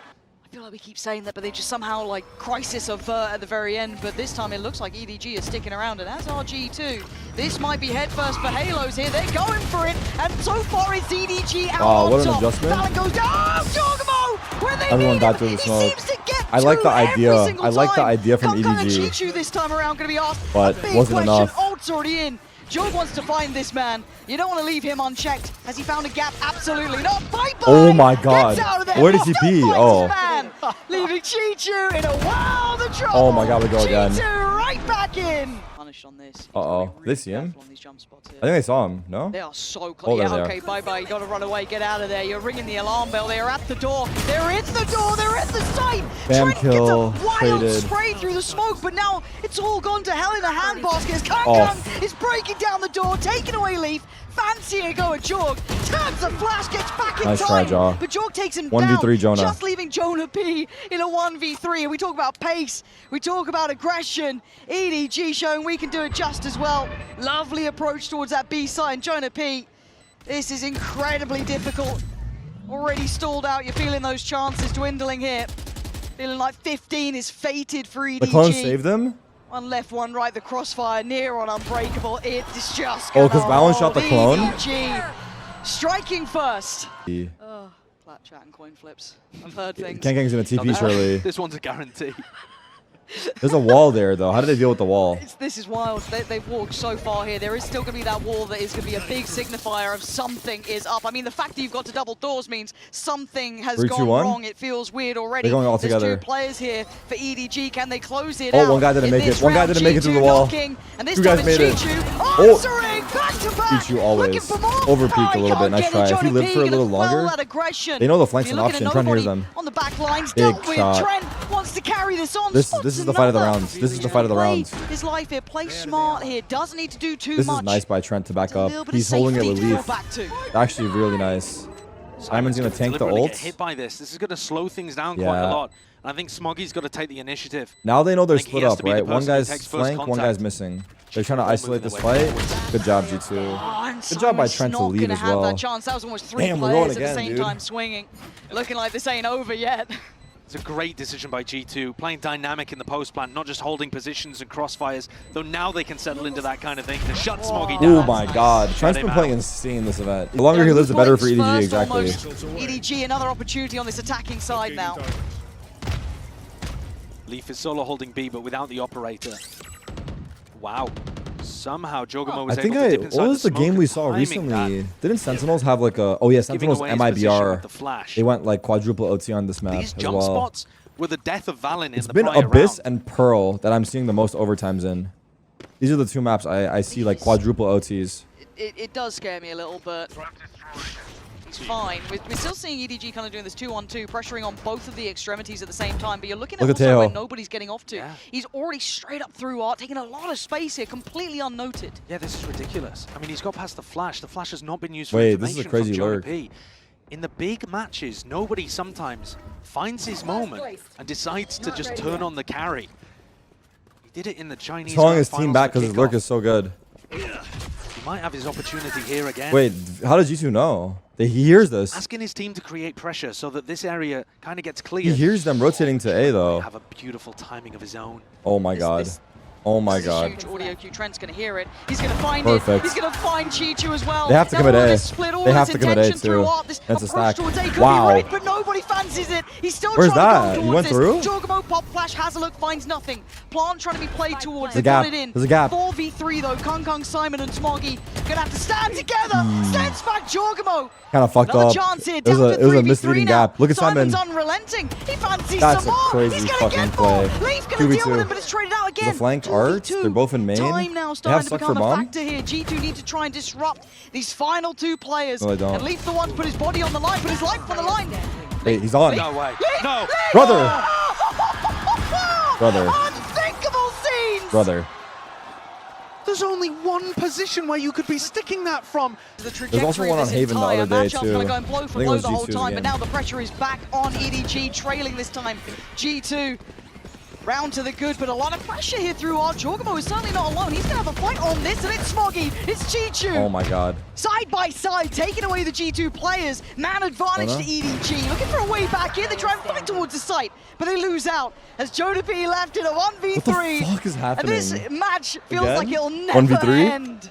I feel like we keep saying that, but they just somehow like crisis avert at the very end. But this time it looks like EDG is sticking around, and as are G2. This might be headfirst for Halos here. They're going for it, and so far it's EDG out Wow, on what an top. adjustment. Valen goes down. Jogamo, when they Everyone need died him, through the he smoke. seems to get I like to the every idea. single I like the time. idea from Kung and EDG. G2 this time around going to be asked But a big wasn't question. enough. Ult's already in. Jog wants to find this man. You don't want to leave him unchecked. Has he found a gap? Absolutely not. Bye-bye. Oh my God. Gets out of there. Where does he Still pee? finds Oh. his man. Leaving G2 in a world of trouble. Oh my God, we go again. G2 right back in. Punished on this. Uh-oh. They see him? On these jump spots here. I think they saw him, no? They are so Oh, close. there Yeah, they are. okay, bye-bye. You gotta run away. Get out of there. You're ringing the alarm bell. They are at the door. They're in the door. They're in the site. Bam Trent kill, gets a wild traded. spray through the smoke, but now it's all gone to hell in a handbasket as Off. Kung is breaking down the door, taking away Leaf. Fancy a go at Jorg. Turns the flash, gets back in Nice time. try, Jaw. But Jorg takes him 1v3 down, Jonah. just leaving Jonah P in a 1v3. And we talk about pace, we talk about aggression. EDG showing we can do it just as well. Lovely approach towards that B side. And Jonah P, this is incredibly difficult. Already stalled out, you're feeling those chances dwindling here. Feeling like 15 is fated for EDG. The clone saved them? One left, one right, the crossfire near on Unbreakable. It is just Oh, because Balon shot the clone? EDG striking first. Yeah. Clap chat and coin flips. I've heard things. Kang's gonna TP surely. This one's a guarantee. There's a wall there though. How do they deal with the wall? This is wild. They've walked so far here. There is still going to be that wall that is going to be a big signifier of something is up. I mean, the fact that you've got to double doors means something has 3, gone 2, 1? wrong. It feels weird already. They're going all There's together. 2 players here for EDG. Can they close it Oh, out? one guy didn't in make this it. One guy round? didn't make it through the G2 wall. knocking, and this 2 time guys it's made it. G2 answering back to back. G2 always. Looking for more. Over peek a Oh, little he bit. Nice can't try. get it. If you Johnny live for a P little gonna quell longer, that aggression. they know the flank's If an you're looking option. at Trent hears nobody them. on the back lines, Big dealt with. shot. Trent wants to carry this on. This Spots is the fight of the another. rounds. This is the fight of the Play rounds. his life here. Play smart here. Doesn't need to do too This much. is nice by Trent to back It's a up. little bit He's of holding it safety with to fall Leaf. back to. Actually really nice. Simon's gonna tank the deliberately get ult. hit by this. This is going to slow things down quite Yeah. a lot. And I think Smoggy's got to take the initiative. Now they know they're I think he split has up, to be the right? One person who guy's takes first flank, one contact. guy's missing. They're trying to isolate this moving their way fight. forwards. Good job, G2. Oh, and Good job by Simon's Trent to not lead gonna as have well. that chance. That was almost 3 Damn, we're going players at again, the same dude. time swinging. Looking like this ain't over yet. It's a great decision by G2, playing dynamic in the post plant, not just holding positions and crossfires, though now they can settle into that kind of thing to shut Smoggy down. Oh my god. Trent's been playing insane this event. The longer he lives, the better for EDG, First exactly. almost. EDG, another opportunity on this attacking side now. Leaf is solo holding B, but without the operator. Wow. Somehow Jogomo I was think able to dip inside what was the smoke game and we saw timing recently? that, Didn't Sentinels have like a... Oh yeah, giving Sentinels away his position with MIBR. the flash. They went like quadruple OT on this map These as jump well. spots were the death of Valen It's in the been prior Abyss round. and Pearl that I'm seeing the most overtimes in. These are the 2 maps I see like quadruple OTs. It does scare me a little, but he's fine. We're still seeing EDG kind of doing this 2-on-2, pressuring on both of the extremities at the same time, but you're looking at Look at also where Teo. nobody's getting off to. Yeah. He's already straight up through art, taking a lot of space here, completely unnoted. Yeah, this is ridiculous. I mean, he's got past the flash. The flash has not been used for Wait, this information is a crazy from Jonah lurk. P. In the big matches, nobody sometimes finds his moment and decides to just turn on the carry. He did it in the Chinese He's calling Grand his team Finals back for because his lurk kickoff. is so good. He might have his opportunity here again. Wait, how does G2 know? He hears this. Asking his team to create pressure so that this area kind of gets cleared. He hears them rotating to A though. Have a beautiful timing of his own. Oh my god. Oh my This is god. huge audio cue. Trent's going to hear it. He's going to find Perfect. it. He's going to find G2 as well. They have to Now commit all A. this split, all They this have to commit A intention too. throughout this That's a approach stack. towards A could Wow. be right, but nobody fancies it. He's still Where's trying to that? go You went towards through? this. Jorgamo pop flash has a look, finds nothing. Plant trying to be played towards. There's a They got gap. it in. There's a gap. 4v3 though. Kung, Simon and Smoggy gonna have to stand together. Stands back Jorgamo. Kind of fucked Another up. chance here. It was Down a, to it was a 3v3 misleading now. gap. Look at Simon. Simon's unrelenting. He fancies That's some a more. crazy He's gonna fucking get more. play. Leaf gonna deal 2v2. with him, but it's traded out again. The flank 2v2. art. They're both in main. Time now They have starting to suck for become a bomb. factor here. G2 need to try and disrupt these final 2 players. No, they don't. And Leaf the one to put his body on the line, put his life on the line. Wait, he's on. No way. Leaf, No. Leaf! Brother. Brother. Unthinkable scenes. Brother. There's only one position where you could be sticking that from. The trajectory also one of on this Haven the entire other day, matchup's too. gonna go and blow I for think it blow was the whole G2 time, but again. now the pressure is back on EDG, trailing this time. G2 round to the good, but a lot of pressure here through our Jorgamo is certainly not alone. He's gonna have a fight on this, and it's Smoggy, it's G2. Oh my god. Side by side, taking away the G2 players. Man advantage Jonah? to EDG. Looking for a way back in. They try and fight towards the site, but they lose out as Jonah P left in a 1v3. What the fuck is And happening? this match feels Again? like it'll never 1v3? end.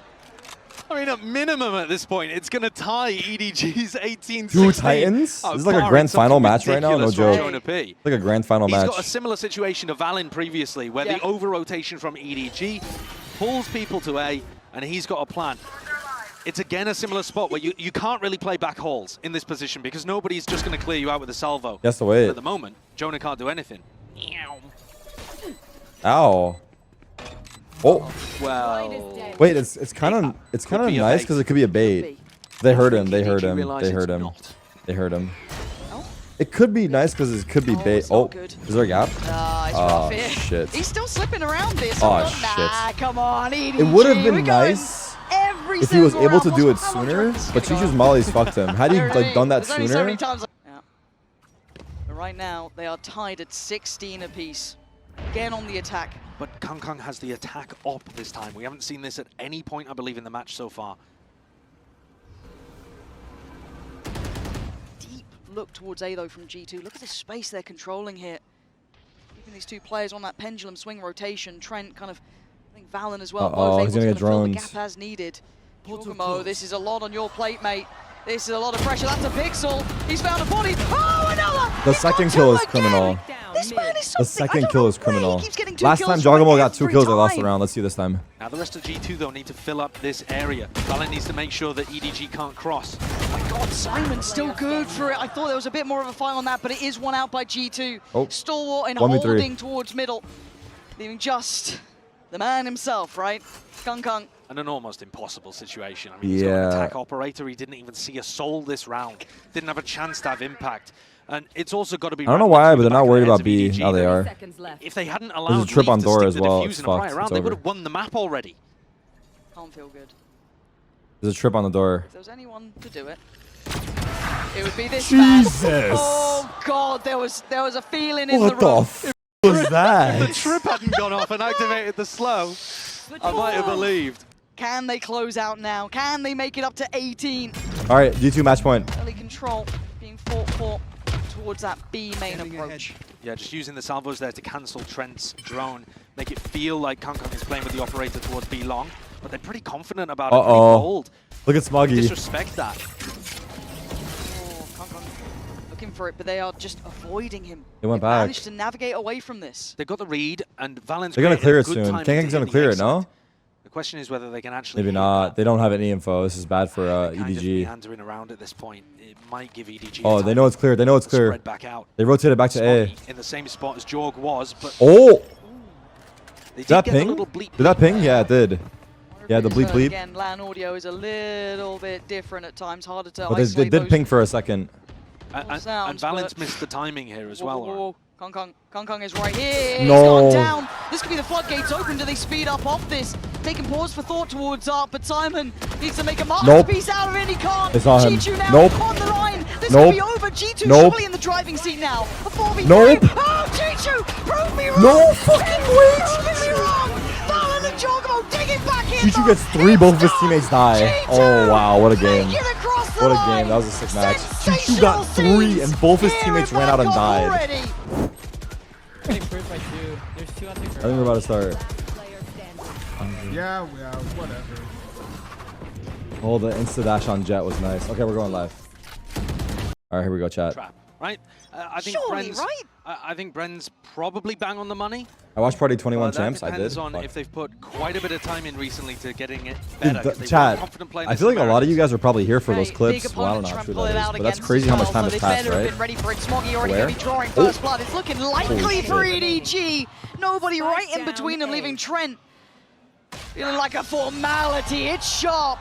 I mean, at minimum at this point, it's going to tie EDG's 18-16. 2 Titans? This is like a grand final match right now, no joke. Jonah P. Like a grand final He's match. got a similar situation to Valen previously, where the over-rotation from EDG pulls people to A, and he's got a plan. It's again a similar spot where you can't really play back hauls in this position because nobody's just going to clear you out with a salvo. He has to wait. But at the moment, Jonah can't do anything. Ow. Oh. Well, Wait, it's kind of be a nice bait. because it could be a bait. They heard him. They EDG heard him. realize They heard it's him. not. They heard him. Oh. It could be nice because it could be bait. it's not Oh, good. is there a gap? It's Oh, rough here. shit. He's still slipping around this. Oh, Nah, shit. come on, EDG. It would have been We're going nice. every if he was able to do it sooner, but Chichu's mollies fucked him. Had he like done that sooner? Yeah. But right now, they are tied at 16 apiece. Again on the attack. But Kang has the attack op this time. We haven't seen this at any point, I believe, in the match so far. Deep look towards A, though, from G2. Look at the space they're controlling here. Keeping these two players on that pendulum swing rotation. Trent kind of, I think Valen as well. Oh, he's gonna get fill the drones. gap as needed. Jorgamo, this is a lot on your plate, mate. This is a lot of pressure. That's a pixel. He's found a body. Oh, another! The second kill is criminal. This man is something. The second kill is criminal. He keeps getting 2 Last kills time Jorgamo right got 2 every kills, I lost the time. round. Let's see this time. Now the rest of G2 though need to fill up this area. Valen needs to make sure that EDG can't cross. Oh my god, Simon's still good for it. I thought there was a bit more of a fight on that, but it is one out by G2. Oh. Stalwart and 1v3. holding towards middle. Leaving just the man himself, right? Kang. And an almost impossible situation. I mean, he's got an Yeah. attack operator. He didn't even see a soul this round. Didn't have a chance to have impact. And it's also got to be. I don't know why, but they're not worried about B. Now they are. If they hadn't allowed a trip Leaf on to door stick as the well. defuse It's in a prior fucked. round, It's they over. would have won the map already. Can't feel good. There's a trip on the door. If there was anyone to do it, it would be this man. Jesus! Oh god, there was a feeling in the What the room. f was The that? trip hadn't gone off and activated the slow. I might have believed. Can they close out now? Can they make it up to 18? All right, G2 match point. Early control being fought for towards that B main approach. Yeah, just using the salvos there to cancel Trent's drone, make it feel like Kang is playing with the operator towards B long, but they're pretty confident about it, pretty bold. Look at Smuggy. Disrespect that. Oh, Kang looking for it, but they are just avoiding him. They went They've back. managed to navigate away from this. They got the read, and Valen's They're gonna created clear a it good soon. timing Kang's to gonna hit the clear it, exit. no? The question is whether they can actually Maybe hit not. that. They don't have any info. This is bad for Kind of EDG. meandering around at this point. It might give EDG. Oh, they know it's clear. They know it's clear. Spread back out. They rotated back to A. Smoggy in the same spot as Jorg was, but Oh! they Did that get the ping? little bleep. Did that ping? Yeah, it did. Yeah, the bleep bleep. Again, LAN audio is a little bit different at times, harder to But they isolate did those ping for a second. And sounds, Valen's but- missed the timing here as well. Whoa, whoa, whoa. Kang is right here. No. He's gone down. This could be the floodgates open. Do they speed up off this? Taking pause for thought towards Art, but Simon needs to make a masterpiece out of it. He can't. It's on him. G2 now Nope. on the line. This Nope. could be over. G2 Nope. surely in the driving seat now. A 4v3. Nope. Oh, G2, prove me wrong. No fucking way, Prove me wrong. Valen and Jorgamo digging back in. G2 gets 3, both of his teammates die. G2 Oh, wow, what a game. take it across the What a line. game. That was a sick match. G2 Sensational got 3 scenes and both his here teammates in ran out and Bangkok died. already. Getting first by 2. There's 2 out there. I think we're about to start. Yeah, whatever. Oh, the insta dash on Jet was nice. Okay, we're going live. All right, here we go, chat. Trap, right? I think Surely, Bren's, right? I think Bren's probably bang on the money. I watched Party 21 That Champs. I did. depends on Fuck. if they've put quite a bit of time in recently to getting it Dude, better. 'cause they were chat, confident playing I this feel like a lot of you Americans. guys are probably here for those Big clips. Well, I don't opponent, know how Trent true pull it that out is, but that's against crazy how much well, time so has they passed, better have right? been ready for it. Smoggy already Where? going to be drawing Oh. first blood. It's looking likely for shit. EDG. Nobody right in between them, leaving Trent feeling like a formality. It's sharp.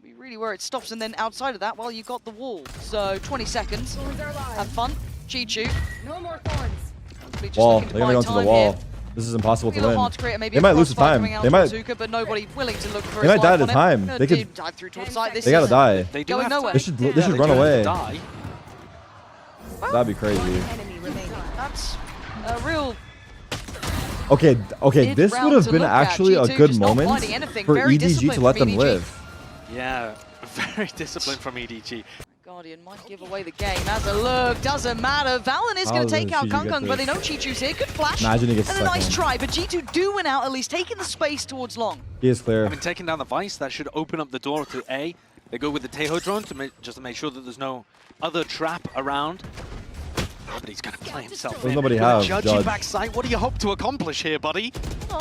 Be really where it stops, and then outside of that, well, you got the wall. So 20 seconds. Have fun. G2. No more thorns. Hopefully just Wall. looking to They're gonna go buy into the time wall. here. This is impossible to Be a little win. hard to create maybe They a might lose the crossfire time. coming out They towards might. Zuka, but nobody willing to look for They his might die life to on it. time. Gonna They could- dive through towards the side. This They gotta is die. They do going have nowhere. to. They should Yeah, run do have to away. die. That'd be crazy. Enemy remaining. That's a real Okay, Mid this round would have to been look at. actually a G2 good just not moment finding anything. for Very EDG to disciplined let from them EDG. live. Yeah, very disciplined from EDG. Guardian might give away the game. As a look, doesn't matter. Valen is How going to does take out G2 get Kang, but they this? know Chi-Chu's here. Good flash. Imagine he gets and a second. nice try, but G2 do win out, at least taking the space towards long. He is clear. I mean, taking down the Vice, that should open up the door to A. They go with the Tejo drone to just to make sure that there's no other trap around. Nobody's going to play himself Does in. nobody With a have judging Judge? back sight, what do you hope to accomplish here, buddy? No,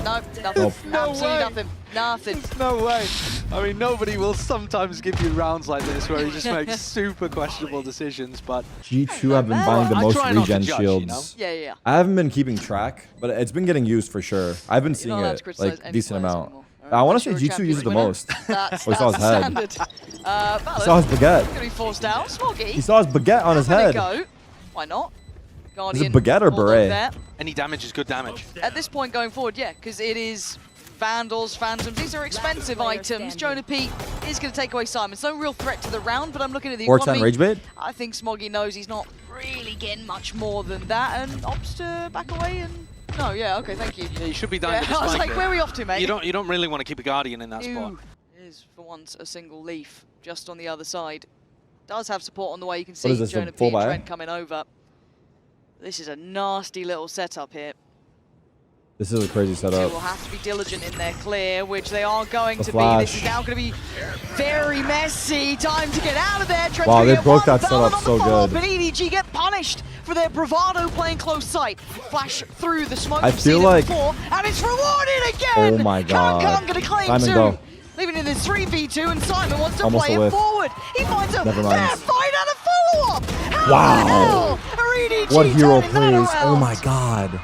nothing. Nope. Absolutely nothing. Nothing. No way. I mean, nobody will sometimes give you rounds like this where he just makes super questionable decisions, but G2 have been buying the I most try not to regen judge, you know? shields. Yeah. I haven't been keeping track, but it's been getting used for sure. I've been seeing not allowed to it criticize like any decent players amount. anymore. I want to Unless say you're a G2 uses the champions most. winner. That's Oh, he saw his head. standard. He saw Valen his baguette. going to be forced out. Smoggy. He saw his baguette on his Let it head. go. Why not? Is Guardian it baguette or bulldog beret? there. any damage is good damage. At this point going forward, yeah, because it is Vandals, Phantoms, these are expensive items. Jonah P is going to take away Simon. It's no real threat to the round, but I'm looking at the economy. 4-10 rage bait? I think Smoggy knows he's not really getting much more than that, and opts to back away and... No, yeah, okay, thank you. Yeah, you should be dying with the I was spike like, where are we off to, mate? You don't really want to keep a Guardian in that spot. Is for once a single leaf just on the other side. Does have support on the way. You can What see is this, Jonah P full and buy? Trent coming over. This is a nasty little setup here. This is a crazy They setup. will have to be diligent in their clear, which they are going The to flash. be. This is now going to be very messy. Time to get out of there. Trent's Wow, gonna they get broke one that Valorant setup on the so follow-up, good. And EDG get punished for their bravado playing close sight. Flash through the smoke. I We've seen feel it like- before, and it's rewarded again. Oh my God. Kang going to claim Simon, two. go. Leaving it in this 3v2, and Simon wants to Almost play a it whiff. forward. He finds a Never fair mind. fight and a follow-up. How Wow. the hell are EDG What hero turning that plays? Oh around? my God.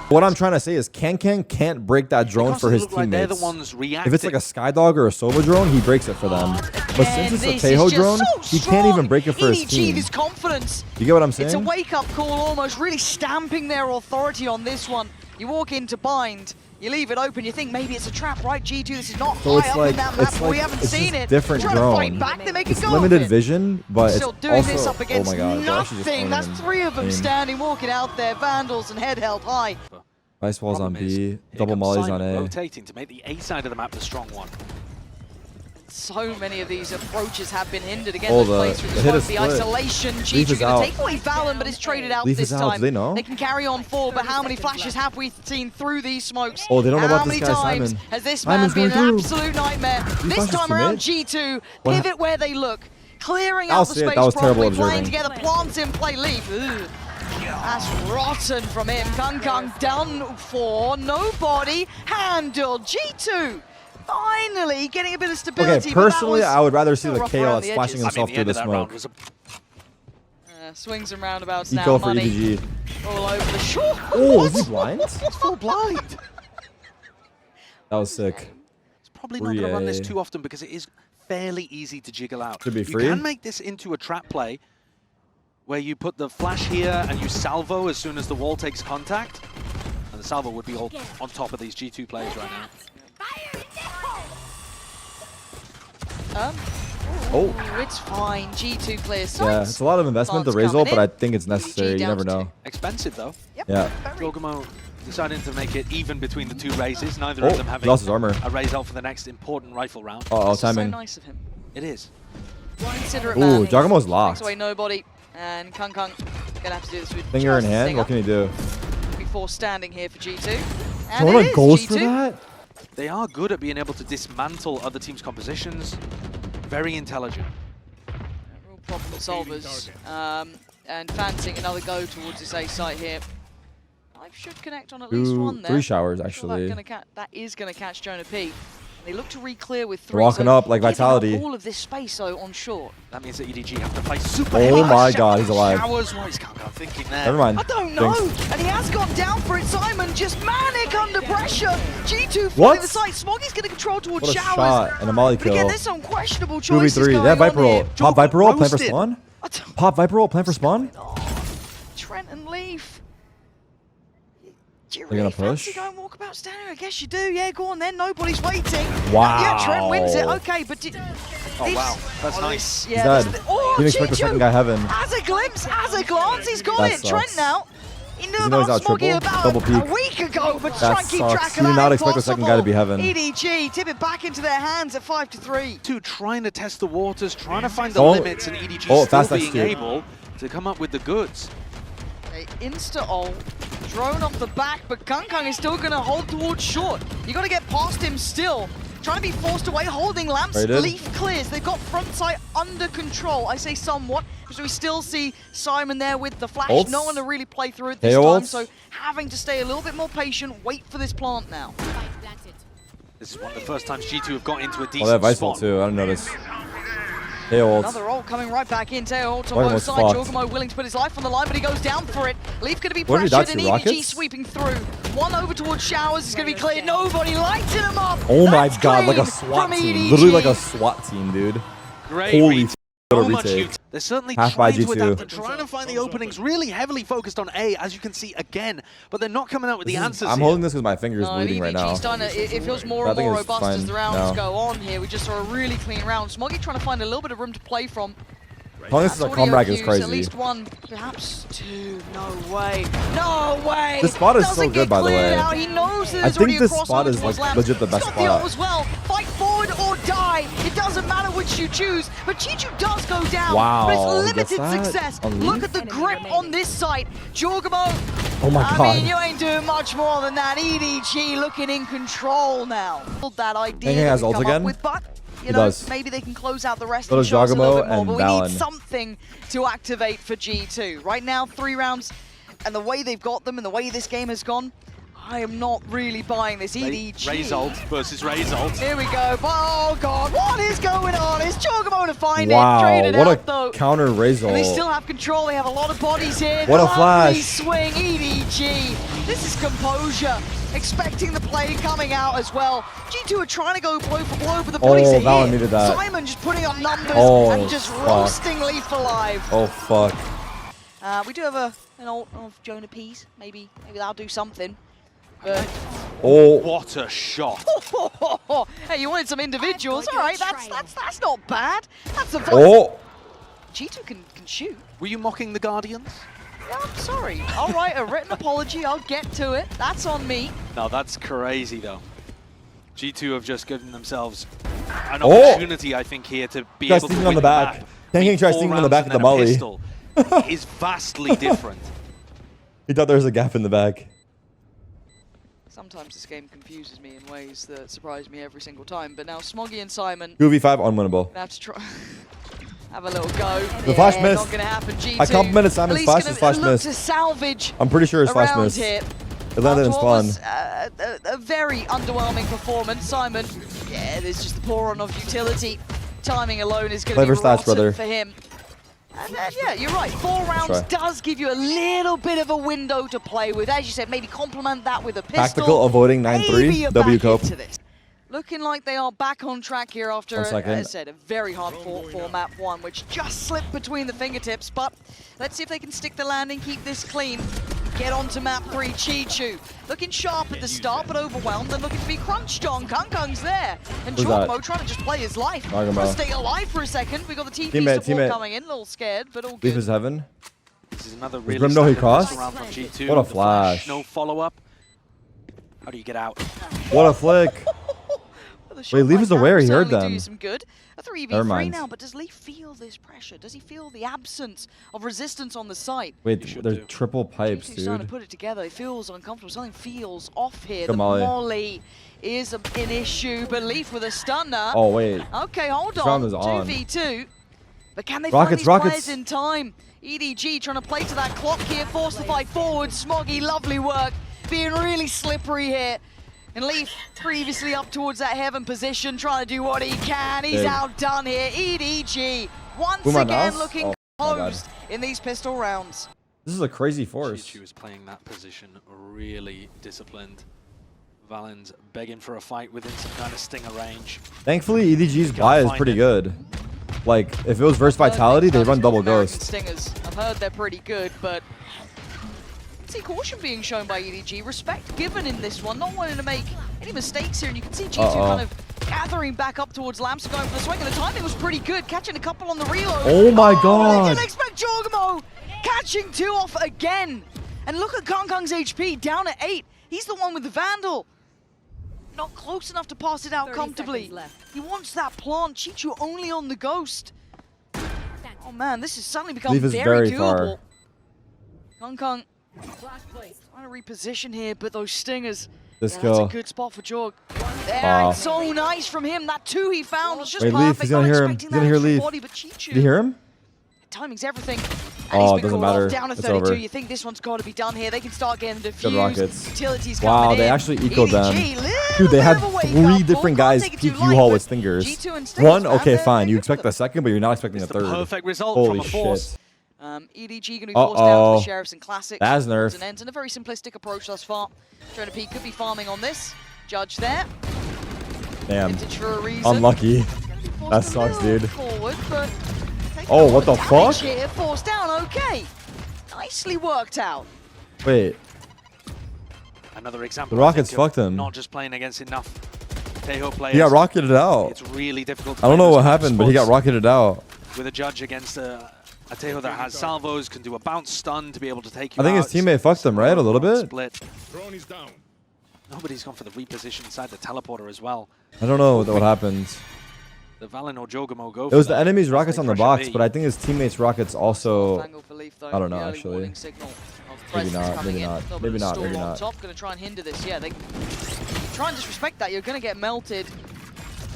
What I'm trying to say is Kankan can't break that drone for his Look like they're the teammates. ones reacting. If it's like a Skydog or a Sova drone, he breaks it for them. But Again, since it's this a Tejo is just drone, so he can't even break it for his EDG, team. this confidence. You get what I'm It's a saying? wake-up call almost, really stamping their authority on this one. You walk into bind, you leave it open, you think maybe it's a trap, right? G2, this is not So high it's up like- in that map, it's but we like- haven't it's seen just it. different Trying to fight drone. back, they make a It's go of limited it. vision, but it's Still doing also... this up against oh my God, they're actually just nothing. owning That's him. three of them Game. standing, walking out there. Vandals and head held high. Ice balls on Problem is, B, here double comes mollies Simon on A. rotating to make the A side of the map the strong one. So many of these approaches have been hindered. Again, Oh, those the- plays through the the hit smoke, is the split. isolation. Leaf G2 is going out. to take away Valen, but it's traded out Leaf this is out. time. Do they know? They can carry on forward, but how many flashes have we seen through these smokes? Oh, they don't know how about many this guy, times Simon. has this man Simon's been an going through. absolute nightmare? This flashes time too around, mid? G2 What pivot where they look. Clearing I'll out the say it, space that was terrible properly, playing observing. together, plants in play, Leaf. Ugh. That's rotten from him. Kang done for. Nobody handled. G2 finally getting a bit of stability. Okay, but that personally, was I would rather see still the rough KO around that's the flashing edges. himself the through end the of that round smoke. was Swings and roundabouts Eco now. for Money EDG. all over the shore. Oh, is he blind? It's full blind. That was sick. It's probably not going to run this 3A. too often because it is fairly easy to jiggle out. Should be You free. can make this into a trap play where you put the flash here and you salvo as soon as the wall takes contact. And the salvo would be all on top of these G2 players right now. Oh. It's fine. G2 clears Yeah, sights. it's a lot of investment to Plants Razor, coming but I in. think it's necessary. You down never to know. two. Expensive though. Yep. Yeah. Giorgamo deciding to make it even between the two races, neither Oh, of them he having lost his armor. a raise out for the next important rifle round. Uh-oh, This is so timing. nice of him. It is. Considerate Ooh, man. Giacomo's Takes locked. away nobody. And Kang gonna have to do this with Finger in just hand, Zinger what can he do? before standing here for G2. And Jonah it is goes G2. for that? They are good at being able to dismantle other teams' compositions. Very intelligent. Real problem solvers. And fancying another go towards this A site here. Life should connect on at least one there. 3 showers, Sure actually. that is going to catch Jonah P. They look to re-clear with 3. They're walking up like giving Vitality. all of this space though on short. That means that EDG have to play super Oh heavy. my God, he's alive. Showers, what is Kang thinking there? Never mind. I don't know. Thanks. And he has gone down for it. Simon just manic under pressure. G2 What? finding the site. Smoggy's going to control towards What a showers. shot and a molly But again, kill. there's some questionable choices 2v3. going They have Viper on roll. here. Pop Viper roll, plan for roasted. spawn? I don't- Pop Viper roll, plan for spawn? Trent and Leaf. Do you They're gonna really fancy push? going walkabout standing? I guess you do. Yeah, go on then. Nobody's waiting. Wow. Yeah, Trent wins it. Okay, but did... Oh, wow. That's nice. He's dead. Didn't expect the second guy heaven. As a glimpse, as a glance, he's got That it. Trent sucks. now. He knew Does he know he's about out Smoggy triple? about Double a peek. week ago, but That try and keep sucks. track He of did that. not expect the second guy to be heaven. EDG, tip it back into their hands at 5-3. Trying to test the waters, trying to find the Oh. limits, and EDG Oh, still fast being execute. able to come up with the goods. They insta-ult, drone off the back, but Kang is still going to hold towards short. You got to get past him still. Trying to be forced away, holding lamps. Rated. Leaf clears. They've got front sight under control. I say somewhat, because we still see Simon there with the flash. Ults. No one to really play through it this KO time, ults. so having to stay a little bit more patient, wait for this plant now. This is one of the first times G2 have got into a Oh, they decent have Vice spot. too. I didn't notice. KO ults. Another ult coming right back in. Teo ult on Giorgamo both was sides. fucked. Giorgamo willing to put his life on the line, but he goes down for it. Leaf going to be What did he pressured, dodge and to, EDG rockets? sweeping through. One over towards showers is going to be cleared. Nobody lighting him up. Oh my That's God, like a clean SWAT from team. EDG. Literally like a SWAT team, dude. Great Holy read. So much retake. utility. They're certainly Half by trying to G2. adapt and trying to find the openings, really heavily focused on A, as you can see again, but they're not coming out with the answers I'm here. holding this because my finger's bleeding right now. It feels more and more robust as the rounds go on here. We just saw a really clean round. Smoggy trying to find a little bit of room to play from. Calling this a comeback is crazy. At least one, perhaps two. No way. No way. The spot is so good, by the way. Out. He knows that I there's already think this a crossover spot is towards like Lamb. legit the best He's got the ult spot. as well. Fight forward or die. It doesn't matter which you choose, but G2 does go down. Wow, But he it's gets limited that success. on Look Leaf? at the grip on this site. Jorgamo. Oh my I god. mean, you ain't doing much more than that. EDG looking in control now. That idea Think he has that we ult come up again? with, but you He know, does. maybe they can close out the rest So and does show us a little Jogamo bit more, and but we Valen. need something to activate for G2. Right now, 3 rounds, and the way they've got them and the way this game has gone, I am not really buying this. EDG. Ray's ult versus Ray's ult. Here we go. Oh god, what is going on? It's Jogamo to find it. Wow, Traded what out, a though. counter Razor. And they still have control. They have a lot of bodies here. What a Lovely flash. swing, EDG. This is composure. Expecting the play coming out as well. G2 are trying to go blow for blow, but the bodies are Valen here. needed that. Simon just putting up numbers Oh, and just fuck. roasting Leaf alive. Oh fuck. We do have an ult of Jonah Pease. Maybe that'll do something. But Oh. What a shot. hey, you wanted some individuals. All right, that's not bad. That's a Oh. G2 can shoot. Were you mocking the Guardians? Yeah, I'm sorry. All right, a written apology. I'll get to it. That's on me. No, that's crazy though. G2 have just given themselves an Oh! opportunity, I think, here to be Tries able to steaming win on the back. back. Tanking tries 4 steaming on the rounds back and of the then a molly. pistol is vastly different. He thought there was a gap in the back. Sometimes this game confuses me in ways that surprise me every single time. But now Smoggy and Simon 2v5 unwinnable. have to try have a little go. The flash Yeah, missed. Not gonna happen. G2 I complimented Simon's at least flash, gonna his flash look missed. to salvage I'm pretty sure his flash around missed. here. It landed in After what was, spawn. a very underwhelming performance. Simon, yeah, there's just the pour on of utility. Timing alone is going to be Clever stats, rotten brother. for him. And then, yeah, you're right. 4 rounds Try. does give you a little bit of a window to play with. As you said, maybe complement that with a pistol. Tactical avoiding Maybe 9-3. you're W back cope. into this. Looking like they are back on track here after, 1 second. as I said, a very hard fought for map 1, which just slipped between the fingertips. But let's see if they can stick the landing, keep this clean. Get on to map 3, Chi-Chu. Looking sharp at the start, but overwhelmed and looking to be crunched on. Kung-Kung's there. And Who's that? Jorgamo trying to just play his life. Jogamo. Trying to stay alive for a second. We got the TP Teammate, support teammate. coming in, a little scared, but all Leaf good. is heaven. This is another really Grim know he standard crossed? pistol round from G2. What a The flash. No follow-up. How do you get out? What a flick. The shot Wait, Leaf like is that aware, will he heard certainly do them. you some good. A Never 3v3 mind. now, but does Leaf feel this pressure? Does he feel the absence of resistance on the site? Wait, You should they're do. triple pipes, G2's starting to dude. put it together. It feels uncomfortable. Something feels off here. Good The molly. molly is an issue, but Leaf with a stunner. Oh, wait. Okay, hold This on. round is on. 2v2. But can they Rockets, find these rockets. players in time? EDG trying to play to that clock here, force the fight forward. Smoggy, lovely work. Being really slippery here. And Leaf previously up towards that heaven position, trying to do what he can. He's Big. outdone here. EDG once Boomer again mouse? looking Oh, my God. closed in these pistol rounds. This is a crazy force. G2 is playing that position really disciplined. Valen's begging for a fight within some kind of stinger range. Thankfully, EDG's Can't buy is find pretty it. good. Like, if it was verse Vitality, they run double American ghost. Stingers. I've heard they're pretty good, but I see caution being shown by EDG. Respect given in this one, not wanting to make any mistakes here. And you can see G2 kind of gathering back up towards Lamps, going for the swing. And the timing was pretty good, catching a couple on the reload. Oh my I god! didn't expect Jorgamo catching 2 off again. And look at Kung-Kung's HP, down at 8. He's the one with the Vandal. Not close enough to pass it out 30 comfortably. seconds left. He wants that plant. Chi-Chu only on the ghost. Oh man, this has suddenly become Leaf is very very far. doable. Kung-Kung Flash placed. trying to reposition here, but those stingers. This That's kill. a good spot for Jorg. There, Wow. it's so nice from him. That 2 he found was just Wait, perfect. Leaf, he's gonna Not hear him. expecting He's gonna that hear extra Leaf. body, but Chi-Chu. Did you hear him? Timing's everything. And Oh, he's it been doesn't called matter. off down to It's 32. over. You think this one's got to be done here. They can start getting Good diffused. rockets. Utilities Wow, coming they in. actually ecoed them. EDG, little Dude, they bit had of a wake 3 up different call. Can't guys take it peek too light, U-Haul but with stingers. G2 and Stingers, One, man, okay, they're fine. You good. expect the second, but you're not expecting It's a the third. perfect result Holy from a force. shit. EDG going to be forced down to Uh-oh. the Sheriffs and Classics. That's nerf. And ends in a very simplistic approach thus far. Jonah P could be farming on this. Judge there. Damn. Vintage for a reason. Unlucky. Gonna be forced That a sucks, little dude. Forward, but Oh, what the Damage fuck? here, forced down, okay. Nicely worked out. Wait. Another example. The Rockets I think, of fucked him. Not just playing against enough Tejo players. He got rocketed out. It's really difficult to I don't play know those what kind of happened, but he got spots rocketed out. with a judge against a Tejo that has salvos, can do a bounce stun to be able to take you I think out. his teammate fucked him, right? A little bit? Split. Nobody's gone for the reposition inside the teleporter as well. I don't know what happened. The Valen or Jogamo go It was for the that enemy's as rockets they on the pressure box, B. but I think his teammates' rockets also. Angle for Leaf, though. I don't know, The early actually. warning signal of Maybe presence not, coming maybe in. not, Little bit maybe of not, storm maybe on not. top, gonna try and hinder this. Yeah, they try and disrespect that. You're gonna get melted.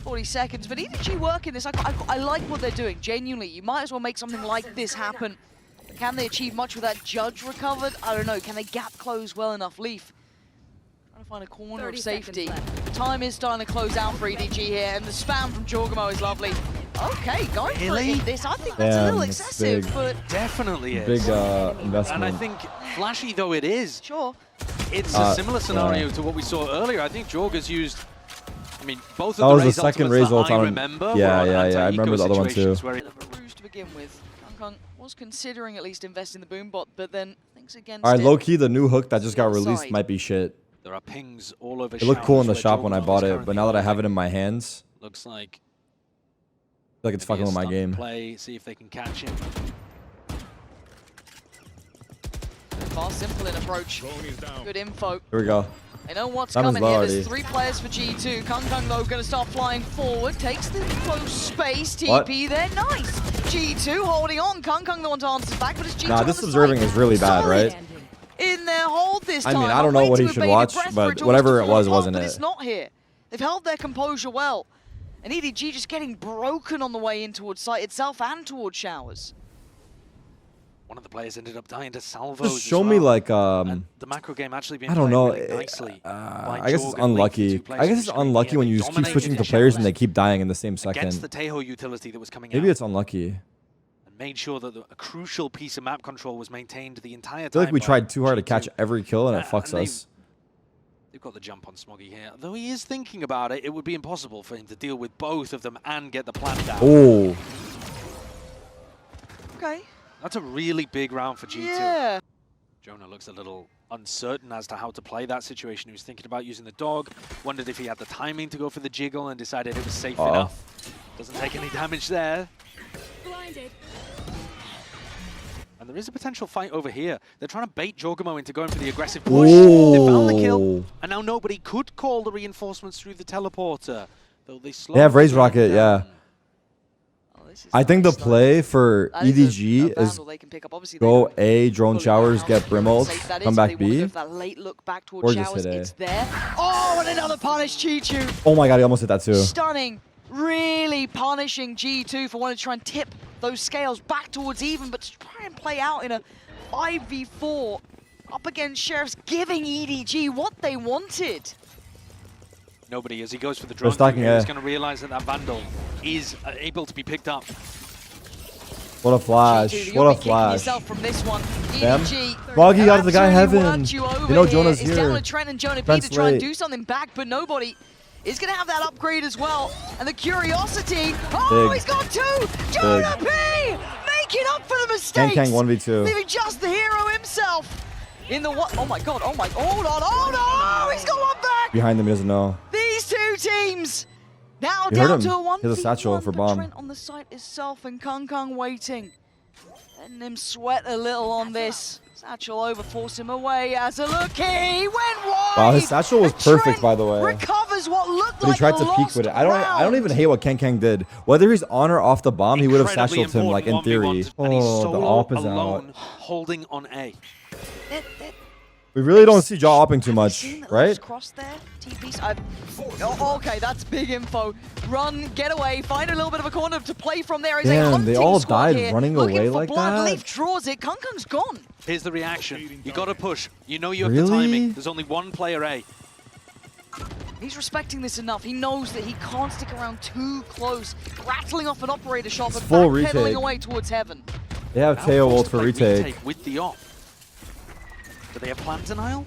40 seconds, but EDG working this. I like what they're doing. Genuinely, you might as well make something like this happen. Can they achieve much with that judge recovered? I don't know. Can they gap close well enough? Leaf trying to find a corner of safety. Time is starting to close out for EDG here, and the spam from Jorgamo is lovely. Okay, going for it in this. I think that's a little Damn, that's excessive, big. but Definitely is. Big and investment. I think, flashy though it is, sure. it's a similar scenario to what we saw earlier. I think Jorg has used, I mean, both That of was the the second Raze ult I on. remember. Yeah, were on yeah. I anti-eco remember the other one too. situations where Bit of a ruse to begin with. Kung was considering at least investing in the boom bot, but then things against All right, it. low key, the new hook that just got Outside. released might be shit. there are pings all over. It looked cool in the showers shop where when I Jogamo bought is it, but currently now that I have it holding. in my hands, Looks like I feel like it's maybe fucking a with my stun game. play, see if they can catch him. Far simple in approach. Good info. Here we go. They know what's Diamond's coming here. low There's already. 3 players for G2. Kung though going to start flying forward. Takes the close space. What? TP there. Nice. G2 holding on. Kung the one to answer back, but it's G2 Nah, on this the observing side. is really bad, Solid right? in their hold this I time. mean, I don't know Way what too he should bated watch, breath for but it to whatever almost it was, fall apart, wasn't but it? It's not here. They've held their composure well. And EDG just getting broken on the way in towards site itself and towards showers. One of the players ended up dying to salvos. Just show me like And the macro game actually being I don't played know. really nicely by I guess Jorg it's and Leaf, the two unlucky. players I guess who it's screened unlucky here. when They you just keep dominated switching the to players and showers they keep dying in the same against the second. Tejo utility that was coming Maybe out. it's unlucky. And made sure that a crucial piece of map control was maintained the entire time. I feel like we by tried too hard to G2. catch every kill and it fucks and us. They've got the jump on Smoggy here. Though he is thinking about it, it would be impossible for him to deal with both of them and get the plan down. Oh, Okay. That's a really big round for G2. Yeah. Jonah looks a little uncertain as to how to play that situation. He was thinking about using the dog, wondered if he had the timing to go for the jiggle and decided it was safe enough. Doesn't take any damage there. Blinded. And there is a potential fight over here. They're trying to bait Jogamo into going for the aggressive push. They found the kill, oh. and now nobody could call the reinforcements through the teleporter. Though they They have Raze slowed Rocket, down. yeah. Oh, this is I think the nice stuff. play for That is EDG a is vandal they can pick up. Obviously, they go don't A, drone fully showers, know get how brim ult, safe that is, come so back they wanna go B. for that late look back towards Or just showers. hit A. It's there. Oh, and another punish G2. Oh my god, he almost hit that too. Stunning. Really punishing G2 for wanting to try and tip those scales back towards even, but to try and play out in a 5v4 up against Sheriffs, giving EDG what they wanted. Nobody, as he goes for the drone, stacking he's A. going to realize that that Vandal is able to be picked up. What a flash. G2, What you'll a be kicking flash. yourself from this one. Damn. EDG. Boggy got the guy absolutely heaven. worked you over You know here. Jonah's It's down here. to Trent and Jonah B Trent's to try and late. do something back, but nobody is going to have that upgrade as well. And the curiosity. Oh, Big. he's got 2! Jonah B! Making up for the mistakes! Kang 1v2. Leaving just the hero himself. In the what? Oh my god, oh my, hold on, oh no! He's got one back! Behind them, he doesn't know. These two teams now You heard down him. to a 1v1. He has a satchel for but bomb. Trent on the site itself and Kung waiting. Letting him sweat a little on this. Satchel over, force him away as a look. He went wide. Wow, his satchel was And perfect, Trent by the way. Recovers what looked But he like tried a to peek lost with it. I don't even round. hate what Kang did. Whether he's on or off the bomb, he would have Incredibly satcheled him, like, in important theory. 1v1s, and he's Oh, the solo op is alone, out. holding on A. We really don't see Jaw opping too Have you much, seen that right? last cross there? TP's. Oh, okay, that's big info. Run, get away, find a little bit of a corner to play from there. He's Damn, a hunting they all squad died here, running looking away for like blood. that? Leaf draws it. Kung's gone. Here's the reaction. You got to push. You know you have the Really? timing. There's only one player A. He's respecting this enough. He knows that he can't stick around too close. Rattling off an operator shot, but full backpedaling retake. away towards heaven. They have Now Teo forced ult to for play retake. with the off. Do they have plan denial?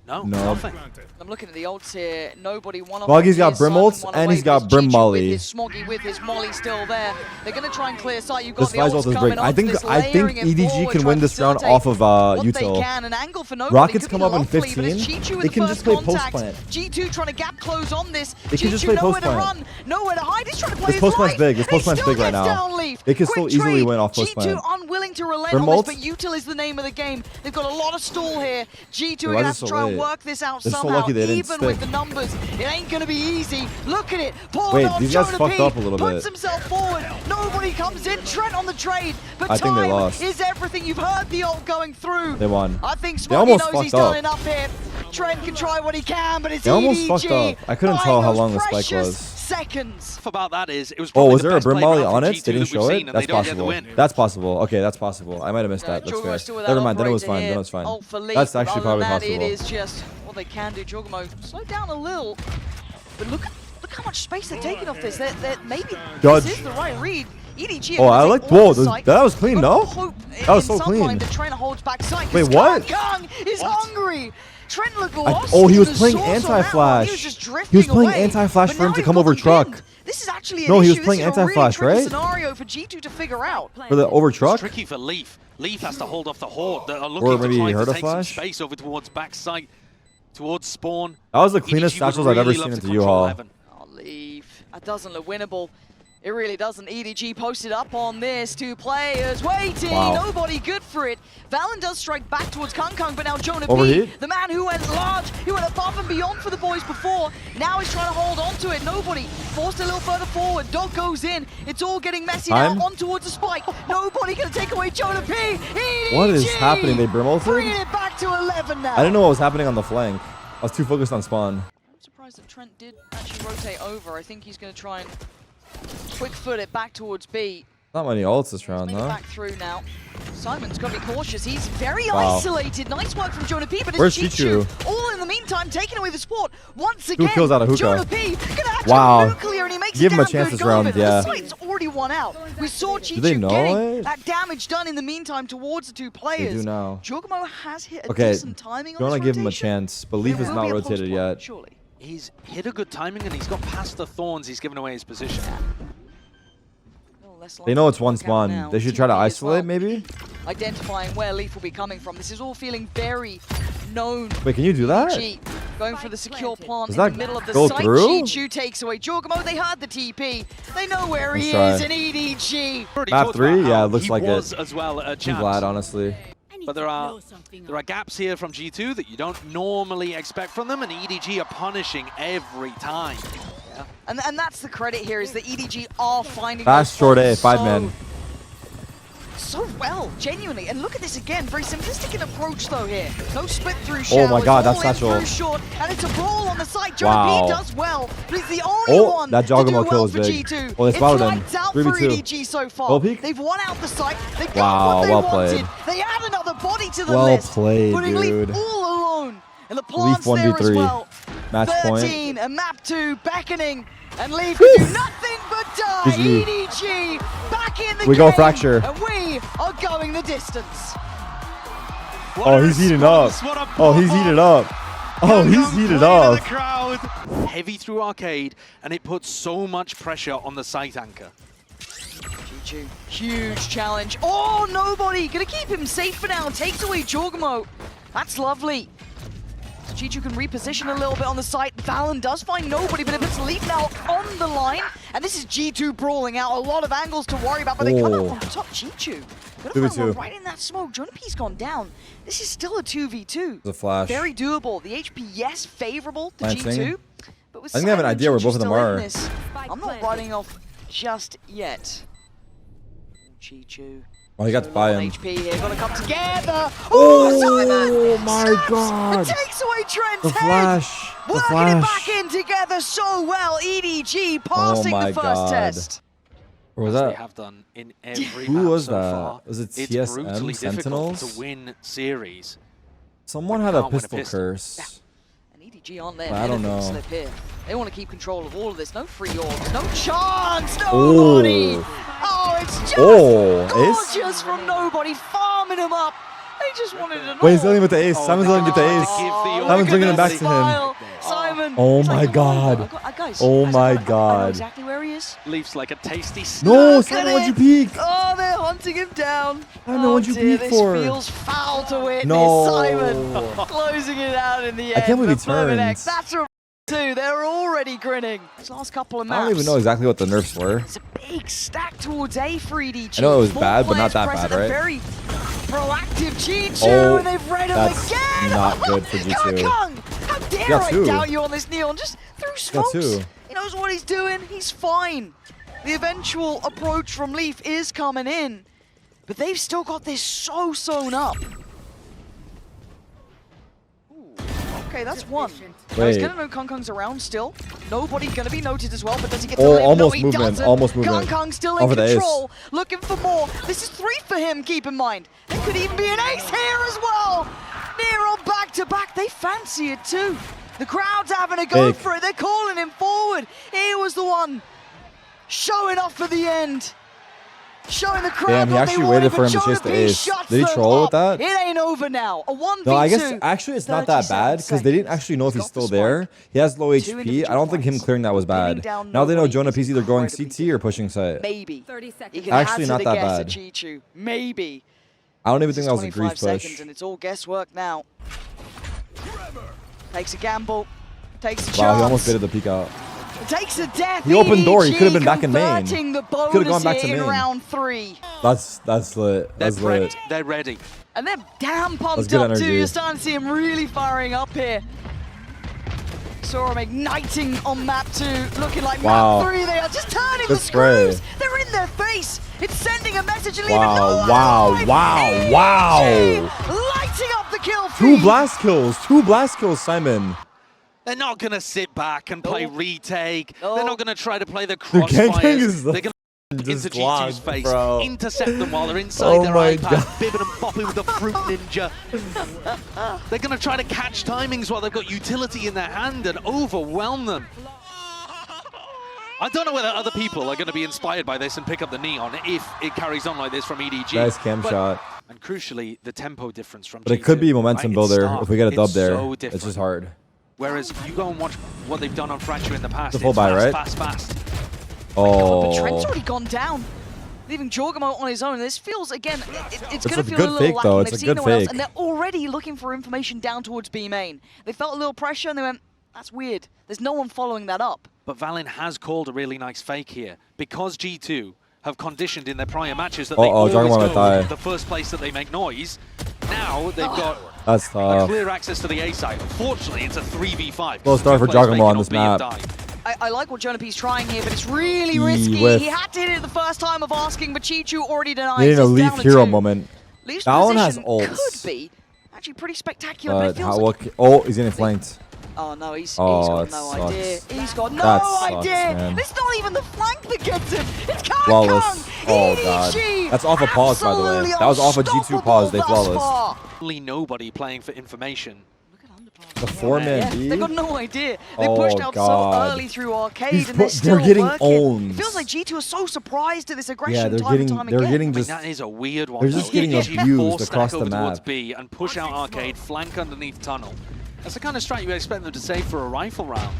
No, No. nothing. I'm looking at the ults here. Nobody one on Smoggy's got here. Brim Simon ults, one and away, he's but got it's Brim G2 Molly. With his Smoggy with his Molly still there. They're going to try and clear sight. You've got This the Fly's ults ult is coming break. I onto think this, I think layering it EDG forward, can trying win to this round facilitate off of what they util. can. An angle for nobody. Rockets Could come be up in lovely, but 15. it's G2 with They the can first just play contact. post-plant. G2 trying to gap close on this. They can just G2 play nowhere to post-plant. run, nowhere to hide. He's trying to play This his post-plant's life. big. This He post-plant's still big right gets now. down Leaf. They can Quick still easily trade. win off G2 post-plant. unwilling to relent Brim on this, ults? but util is the name of the game. They've got a lot of stall here. G2 are Why going to is have it to so try and late? work this out They're so somehow, lucky they didn't even with stick. the numbers. It ain't going to be easy. Look at it. Wait, On these guys Jonah fucked P, up a little puts bit. himself forward. Nobody comes in. Trent on the trade. But I think they time lost. is everything. You've heard the ult going through. They won. I think They Smoggy almost knows he's fucked up. done enough here. Trent can try what he can, but it's They almost EDG. fucked up. I couldn't buying tell how those long the spike precious was. Seconds. About that is, it was Oh, probably was the there a best Brim play Molly round on from it? G2 They didn't that we've show seen, it? and That's they don't get the possible. win. That's possible. Okay, that's possible. I might have missed that. That's Joggermo's still fair. with that Never mind. Then it was operator fine. here. Then it was fine. Ult for Leaf, That's but actually other probably than that, possible. It is just what they can do. Joggermo slow down a little, but look how much space they're taking off this. They're maybe Judge. this is the right read. EDG. Oh, I like. Whoa, that was clean, no? That was so clean. The Trent holds back sight. Wait, what? Kung is hungry. Trent looked Oh, lost. he was in the playing sauce on that one. anti-flash. He was just He drifting was playing away. anti-flash But for him now to you've come got over them truck. pinned. This is actually an No, he was issue. playing This is a really anti-flash, tricky right? scenario for G2 to figure out. For the over It's truck? tricky for Leaf. Leaf has to hold off the Horde that are Or looking maybe to try he heard to a take some flash? space over towards backside, towards spawn. That was the cleanest EDG would satchels I've ever really seen love to into control U-Haul. heaven. Oh, Leaf. That doesn't look winnable. It really doesn't. EDG posted up on this. Two players waiting. Wow. Nobody good for it. Valen does strike back towards Kung, but now Jonah P, Overheat? the man who went large, who went above and beyond for the boys before, now he's trying to hold on to it. Nobody forced a little further forward. Dog goes in. It's all getting messy Time? now. On towards the spike. Nobody can take away Jonah P. EDG! What is happening? They Brim ulted? Bringing it back to 11 now. I didn't know what was happening on the flank. I was too focused on spawn. I'm surprised that Trent did actually rotate over. I think he's going to try and quick foot it back towards B. Not many ults this round, Make it huh? back through now. Simon's got to be cautious. He's very Wow. isolated. Nice work from Jonah P, but it's Where's G2 G2? all in the meantime taking away the sport once again. kills out of hookah. Jonah P gonna have Wow. to nuclear, and he makes Give a him a damn chance good this go of round, it. yeah. The site's already won out. We saw G2 they know getting it? that damage done in the meantime towards the two players. They do now. Joggermo has hit a Okay, decent timing on don't this want to give him a rotation. chance. Belief is There will not be a rotated post-play, yet. Surely. He's hit a good timing and he's got past the thorns. He's given away his position. They know it's one Look out spawn. now. They should try to TP as isolate, well. maybe? Identifying where Leaf will be coming from. This is all feeling very known. Wait, can you do that? G going for the secure plant Does in the that middle of the go site. through? G2 takes away Jorgamo. They heard the TP. They know where he Let's is. try. And EDG. Already Map talked 3? about Yeah, how it looks he like was it. as well at I'm Champs. glad, honestly. But there are gaps here from G2 that you don't normally expect from them, and EDG are punishing every time. Yeah. And that's the credit here, is that EDG are finding Fast those short A, spots 5 men. so well, genuinely. And look at this again, very simplistic in approach though here. No split through Oh shell. my God, it's that's all in satchel. through short, and it's a brawl on the side. Jonah Wow. B does well, but he's the only one that to do Joggermo well kill is for big. G2. Oh, they It's spotted him. lights out for 3v2. EDG so far. Well peek? They've won out the site. They've got Wow, what they well wanted. played. They add another body to the Well list, played, putting dude. Leaf all alone. And the plant's Leaf there as 1v3. well. Match 13 point. and map 2 beckoning, and Leaf can do nothing but die. GG. EDG back in the We game, go fracture. and we are going the distance. Oh, he's heating up. Oh, he's heated up. Oh, he's heated up. Heavy through arcade, and it puts so much pressure on the site anchor. G2, huge challenge. Oh, nobody gonna keep him safe for now. Takes away Jorgamo. That's lovely. G2 can reposition a little bit on the site. Valen does find nobody, but if it's Leaf now on the line, and this is G2 brawling out, a lot of angles to worry about, but they come Oh. up on top. G2 gonna 2v2. find one right in that smoke. Jonah P's gone down. This is still a 2v2. The flash. Very doable. The HP, yes, favorable to Lancing. G2, but with I think they have an Simon and idea where G2 both of them still in are. this, I'm not writing off just yet. G2. Oh, he got to buy him. HP here, gonna come together. Oh, Simon! my Snaps God. and takes away Trent's The head. flash. The Working it back flash. in together so well. EDG passing my the first God. test. Or was As they that? have done in every Who map was so that? far. Was it It's TSM brutally difficult Sentinels? to win series. Someone You had a can't win a pistol pistol. curse. And EDG on their I don't benefit know. slip here. They want to keep control of all of this. No free orbs, no chance, Oh. nobody. Oh, it's just Oh, ace? gorgeous from nobody, farming him up. They just wanted an Wait, he's dealing with the ace. Simon's dealing with the tried ace. to give the Simon's bringing it look back at to the him. smile. Simon. Oh he's my like, "Come on, God. guys, Oh guys, my I know God. exactly where he is. Leaf's like a tasty No, Look Simon, at what'd you it. peek? Oh, they're hunting him down. Simon, what'd you dear, peek this for? feels foul to witness. No. Simon closing it out in the end. I can't believe he for Bloomin' turned. X. That's a two. They're already grinning. These last couple of maps. I don't even know exactly what the nerfs were. It's a big stack towards A for EDG. I know it was More bad, but not players that present, bad, a right? Very proactive G2, Oh, and they've read him that's again. not good for G2. Kung, how dare got I two. doubt you on this Neon? Just threw got smokes. two. He knows what he's doing. He's fine. The eventual approach from Leaf is coming in, but they've still got this so sewn up. Ooh, okay, that's one. Now, he's Wait. gonna know Kung's around still. Nobody gonna be noted as well, but does he get to Oh, live? almost No, he movement, doesn't. almost movement. Kung still in Over the ace. control, looking for more. This is 3 for him, keep in mind. There could even be an ace here as well. Nero back to back, they fancy it too. The crowd's having a go Big. for it, they're calling him forward. He was the one showing off for the end. Showing the crowd Damn, he what actually they waited wanted, for him to but chase the Jonah P ace. shuts Did he them troll with up. that? It ain't over now. A 1v2. No, I guess actually it's not that 37 bad because they didn't actually know if he's Got the still there. spike. He has low Two HP. I individual don't think him fights. clearing that was Pinning bad. down Now they know nobody Jonah is P's either going incredibly CT or pushing site. Maybe. 30 You seconds. can Actually, hazard not a that guess bad. at G2. Maybe. I don't even This think is that was a 25 grease seconds push. and it's all guesswork now. Takes a gamble. Takes a chance. Wow, he almost baited the peek out. Takes a death. He opened door, he EDG could've been back in main. converting the Could've gone bonus back to here in main. round 3. That's lit. They're That's lit. prepped, they're ready. And they're damn That's pumped good up too. energy. You're starting to see him really firing up here. Saw him igniting on map 2, looking like Wow. map 3. They are just turning Good the screws. spray. They're in their face. It's sending a message and Wow, leaving no one wow, alive. wow, EDG wow. lighting up the kill Two feed. blast kills. Two blast kills, Simon. They're not going to sit back and play Nope. retake. Nope. They're not going to try to play the The gank crossfires. is They're going just into G2's glocked, face, bro. intercept them while they're inside Oh their my iPad, God. bibbing and bopping with the Fruit Ninja. They're going to try to catch timings while they've got utility in their hand and overwhelm them. I don't know whether other people are going to be inspired by this and pick up the Neon if it carries on like this from EDG. Nice cam shot. And crucially, the tempo difference from But G2. it could be momentum right? builder It's if we get a dub it's there. So It's different. just hard. Whereas you go and watch what they've done on Fracture in the past. The full it's buy, right? fast, fast, fast. Oh. But Trent's already gone down, leaving Jorgamo on his own. This feels, again, it's going a to feel good a little fake, lacking. though. They've It's a seen good no one else, fake. and they're already looking for information down towards B main. They felt a little pressure, and they went, that's weird. There's no one following that up. But Valin has called a really nice fake here because G2 have conditioned in their prior matches that Uh-oh, they always Dragon Ball go die. the first place that they make noise. Now they've got That's a tough. clear access to the A side. Unfortunately, it's a 3v5. Well, start for Two players Dragon Ball on making this B and map. die. I like what Jonah P's trying here, but it's really Whiff. risky. He had to hit it the first time of asking, but Chi-Chu already denies. Needing a He's Leaf down to hero 2. moment. Leaf's That one has position ults. could be actually pretty spectacular, but it But feels how, like... what, oh, he's getting flanked. Oh no, he's Oh, got it no sucks. idea. He's got no That sucks, idea. man. It's not even the flank that gets him. It's Flawless. Oh, EDG, God. That's off a pause, by the way. absolutely That was off a G2 unstoppable pause. They thus flawless. far. Only nobody playing for information. Look at Underpass. The four-man Yeah, B. they got no idea. They Oh, pushed out God. so early through arcade, He's and they're put- still they're getting working. owned. It feels like G2 are so surprised at this aggression Yeah, they're time and getting, time they're again. getting I mean, just. that is a weird one. They're just though. getting EDG abused force across stack the over towards map. B and push out arcade, flank underneath tunnel. That's the kind of strat you expect them to save for a rifle round.